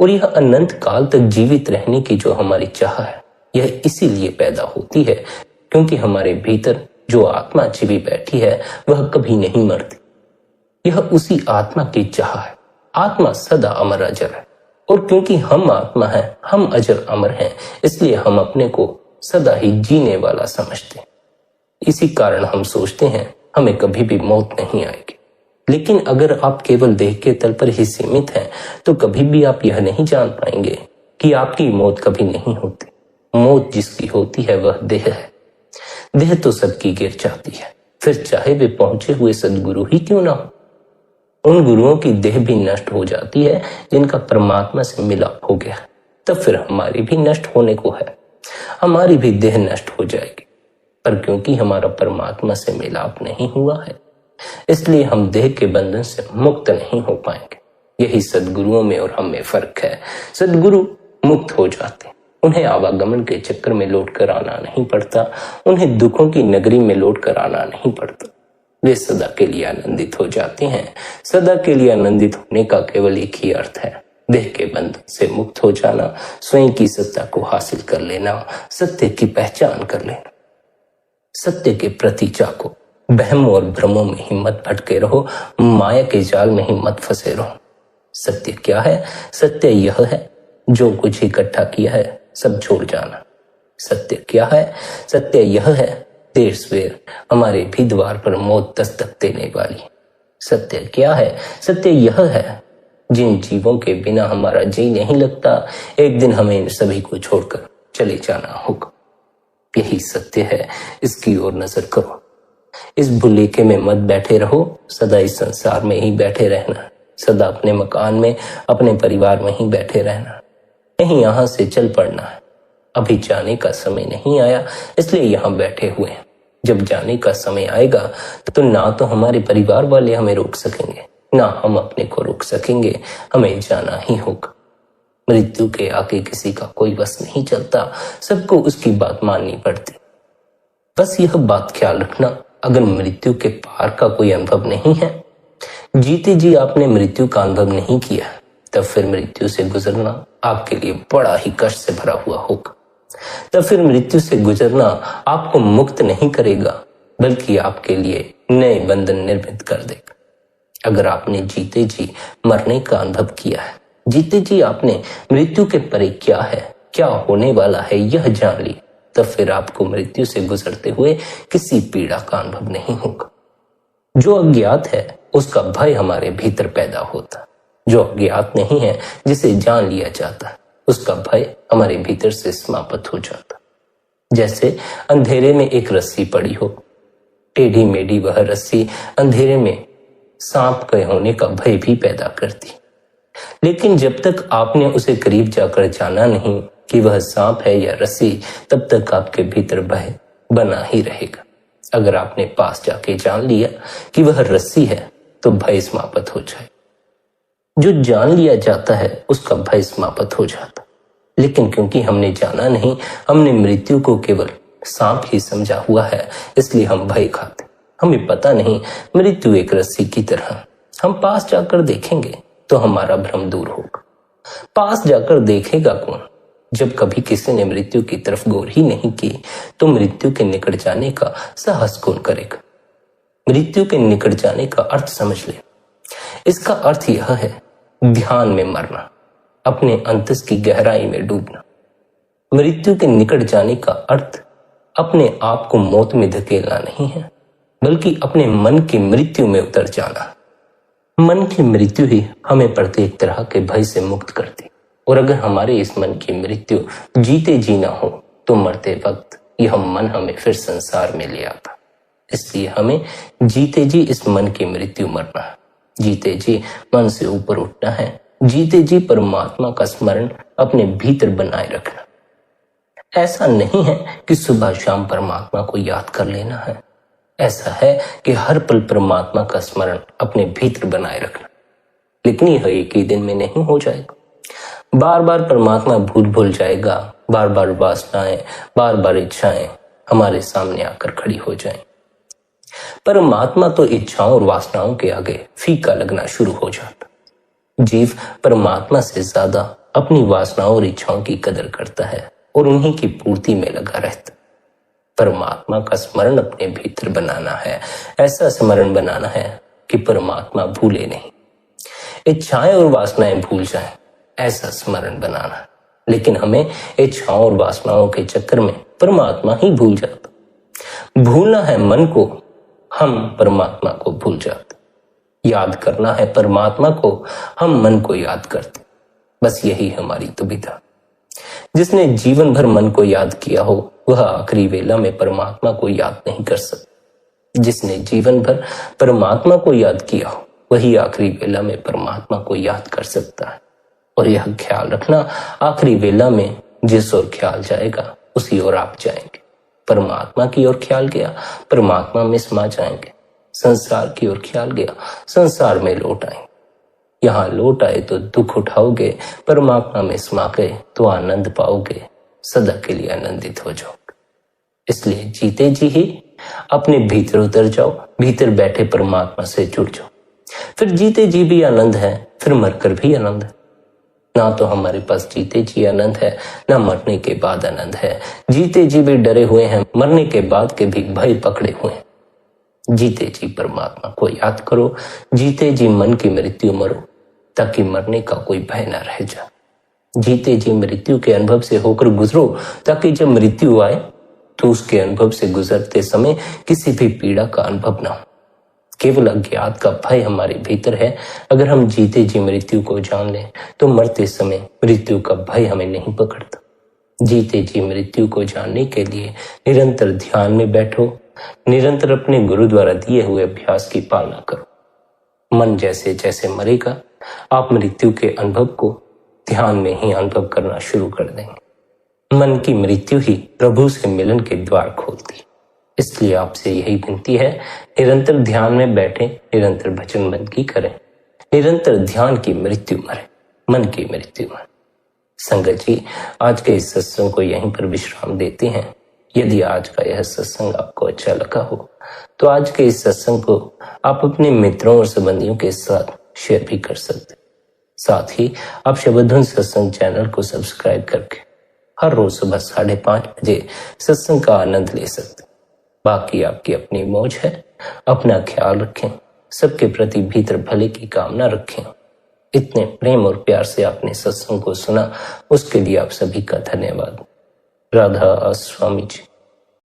और यह अनंत काल तक जीवित रहने की जो हमारी चाह है, यह इसीलिए पैदा होती है क्योंकि हमारे भीतर जो आत्मा छिपी बैठी है वह कभी नहीं मरती। यह उसी आत्मा की चाह है। आत्मा सदा अमर अजर है, और क्योंकि हम आत्मा हैं, हम अजर अमर हैं, इसलिए हम अपने को सदा ही जीने वाला समझते हैं। इसी कारण हम सोचते हैं हमें कभी भी मौत नहीं आएगी। लेकिन अगर आप केवल देह के तल पर ही सीमित हैं, तो कभी भी आप यह नहीं जान पाएंगे कि आपकी मौत कभी नहीं होती। मौत जिसकी होती है वह देह है। देह तो सबकी गिर जाती है, फिर चाहे वे पहुंचे हुए सद्गुरु ही क्यों ना हो। उन गुरुओं की देह भी नष्ट हो जाती है जिनका परमात्मा से मिलाप हो गया। तब फिर हमारी भी नष्ट होने को है, हमारी भी देह नष्ट हो जाएगी। पर क्योंकि हमारा परमात्मा से मिलाप नहीं हुआ है, इसलिए हम देह के बंधन से मुक्त नहीं हो पाएंगे। यही सद्गुरुओं में और हम में फर्क है। सद्गुरु मुक्त हो जाते हैं, उन्हें आवागमन के चक्कर में लौट कर आना नहीं पड़ता, उन्हें दुखों की नगरी में लौट कर आना नहीं पड़ता। वे सदा के लिए आनंदित हो जाते हैं। सदा के लिए आनंदित होने का केवल एक ही अर्थ है, देह के बंधन से मुक्त हो जाना, स्वयं की सत्ता को हासिल कर लेना, सत्य की पहचान कर लेना। सत्य के प्रति जागो, बहमों और भ्रमों में ही मत भटके रहो, माया के जाल में ही मत फंसे रहो। सत्य क्या है? सत्य यह है, जो कुछ इकट्ठा किया है सब छोड़ जाना। सत्य क्या है? सत्य यह है, देर सवेर हमारे भी द्वार पर मौत दस्तक देने वाली। सत्य क्या है? सत्य यह है, जिन जीवों के बिना हमारा जी नहीं लगता, एक दिन हमें इन सभी को छोड़कर चले जाना होगा। यही सत्य है, इसकी ओर नजर करो। इस भुलेखे में मत बैठे रहो, सदा इस संसार में ही बैठे रहना, सदा अपने मकान में, अपने परिवार में ही बैठे रहना। नहीं, यहां से चल पड़ना है। अभी जाने का समय नहीं आया, इसलिए यहां बैठे हुए हैं। जब जाने का समय आएगा तो ना तो हमारे परिवार वाले हमें रोक सकेंगे, ना हम अपने को रोक सकेंगे, हमें जाना ही होगा। मृत्यु के आगे किसी का कोई बस नहीं चलता, सबको उसकी बात माननी पड़ती। बस यह बात ख्याल रखना, अगर मृत्यु के पार का कोई अनुभव नहीं है, जीते जी आपने मृत्यु का अनुभव नहीं किया, तब फिर मृत्यु से गुजरना आपके लिए बड़ा ही कष्ट से भरा हुआ होगा। तब फिर मृत्यु से गुजरना आपको मुक्त नहीं करेगा, बल्कि आपके लिए नए बंधन निर्मित कर देगा। अगर आपने जीते जी मरने का अनुभव किया है, जीते जी आपने मृत्यु के परे क्या है, क्या होने वाला है, यह जान लिया, तब फिर आपको मृत्यु से गुजरते हुए किसी पीड़ा का अनुभव नहीं होगा। जो अज्ञात है उसका भय हमारे भीतर पैदा होता, जो अज्ञात नहीं है, जिसे जान लिया जाता, उसका भय हमारे भीतर से समाप्त हो जाता। जैसे अंधेरे में एक रस्सी पड़ी हो, टेढ़ी मेढ़ी वह रस्सी अंधेरे में सांप के होने का भय भी पैदा करती, लेकिन जब तक आपने उसे करीब जाकर जाना नहीं कि वह सांप है या रस्सी, तब तक आपके भीतर भय बना ही रहेगा। अगर आपने पास जाके जान लिया कि वह रस्सी है, तो भय समाप्त हो जाए। जो जान लिया जाता है उसका भय समाप्त हो जाता, लेकिन क्योंकि हमने जाना नहीं, हमने मृत्यु को केवल सांप ही समझा हुआ है, इसलिए हम भय खाते। हमें पता नहीं मृत्यु एक रस्सी की तरह, हम पास जाकर देखेंगे तो हमारा भ्रम दूर होगा। पास जाकर देखेगा कौन? जब कभी किसी ने मृत्यु की तरफ गौर ही नहीं की, तो मृत्यु के निकट जाने का साहस कौन करेगा? मृत्यु के निकट जाने का अर्थ समझ ले। इसका अर्थ यह है ध्यान में मरना, अपने अंतस की गहराई में डूबना। मृत्यु के निकट जाने का अर्थ अपने आप को मौत में धकेलना नहीं है, बल्कि अपने मन की मृत्यु में उतर जाना। मन की मृत्यु ही हमें प्रत्येक तरह के भय से मुक्त करती, और अगर हमारे इस मन की मृत्यु जीते जी ना हो, तो मरते वक्त यह मन हमें फिर संसार में ले आता। इसलिए हमें जीते जी इस मन की मृत्यु मरना है, जीते जी मन से ऊपर उठना है, जीते जी परमात्मा का स्मरण अपने भीतर बनाए रखना। ऐसा नहीं है कि सुबह शाम परमात्मा को याद कर लेना है, ऐसा है कि हर पल परमात्मा का स्मरण अपने भीतर बनाए रखना। लेकिन यह एक ही दिन में नहीं हो जाएगा। बार बार परमात्मा भूल जाएगा, बार बार वासनाएं, बार बार इच्छाएं हमारे सामने आकर खड़ी हो जाएं। परमात्मा तो इच्छाओं और वासनाओं के आगे फीका लगना शुरू हो जाता। जीव परमात्मा से ज्यादा अपनी वासनाओं और इच्छाओं की कदर करता है और उन्हीं की पूर्ति में लगा रहता। परमात्मा का स्मरण अपने भीतर बनाना है, ऐसा स्मरण बनाना है कि परमात्मा भूले नहीं, इच्छाएं और वासनाएं भूल जाएं, ऐसा स्मरण बनाना। लेकिन हमें इच्छाओं और वासनाओं के चक्कर में परमात्मा ही भूल जाता। भूलना है मन को, हम परमात्मा को भूल जाते। याद करना है परमात्मा को, हम मन को याद करते। बस यही हमारी दुविधा। जिसने जीवन भर मन को याद किया हो, वह आखिरी वेला में परमात्मा को याद नहीं कर सकता। जिसने जीवन भर परमात्मा को याद किया हो, वही आखिरी वेला में परमात्मा को याद कर सकता है। और यह ख्याल रखना, आखिरी वेला में जिस ओर ख्याल जाएगा उसी ओर आप जाएंगे। परमात्मा की ओर ख्याल गया, परमात्मा में समा जाएंगे। संसार की ओर ख्याल गया, संसार में लौट आएंगे। यहाँ लौट आए तो दुख उठाओगे, परमात्मा में समा गए तो आनंद पाओगे, सदा के लिए आनंदित हो जाओगे। इसलिए जीते जी ही अपने भीतर उतर जाओ, भीतर बैठे परमात्मा से जुड़ जाओ। फिर जीते जी भी आनंद है, फिर मरकर भी आनंद है। ना तो हमारे पास जीते जी आनंद है, ना मरने के बाद आनंद है। जीते जी भी डरे हुए हैं, मरने के बाद के भी भय पकड़े हुए हैं। जीते जी परमात्मा को याद करो, जीते जी मन की मृत्यु मरो, ताकि मरने का कोई भय ना रह जाए। जीते जी मृत्यु के अनुभव से होकर गुजरो, ताकि जब मृत्यु आए तो उसके अनुभव से गुजरते समय किसी भी पीड़ा का अनुभव ना हो। केवल अज्ञात का भय हमारे भीतर है। अगर हम जीते जी मृत्यु को जान लें तो मरते समय मृत्यु का भय हमें नहीं पकड़ता। जीते जी मृत्यु को जानने के लिए निरंतर ध्यान में बैठो, निरंतर अपने गुरु द्वारा दिए हुए अभ्यास की पालना करो। मन जैसे जैसे मरेगा, आप मृत्यु के अनुभव को ध्यान में ही अनुभव करना शुरू कर देंगे। मन की मृत्यु ही प्रभु से मिलन के द्वार खोलती। इसलिए आपसे यही विनती है, निरंतर ध्यान में बैठे, निरंतर भजन बंदगी करें, निरंतर ध्यान की मृत्यु मरे, मन की मृत्यु मरे। संगत जी, आज के इस सत्संग को यहीं पर विश्राम देते हैं। यदि आज का यह सत्संग आपको अच्छा लगा हो तो आज के इस सत्संग को आप अपने मित्रों और संबंधियों के साथ शेयर भी कर सकते हैं। साथ ही आप शबदधुन सत्संग चैनल को सब्सक्राइब करके हर रोज सुबह 5:30 बजे सत्संग का आनंद ले सकते हैं। बाकी आपकी अपनी मौज है। अपना ख्याल रखें, सबके प्रति भीतर भले की कामना रखें। इतने प्रेम और प्यार से आपने सत्संग को सुना, उसके लिए आप सभी का धन्यवाद। राधा स्वामी जी।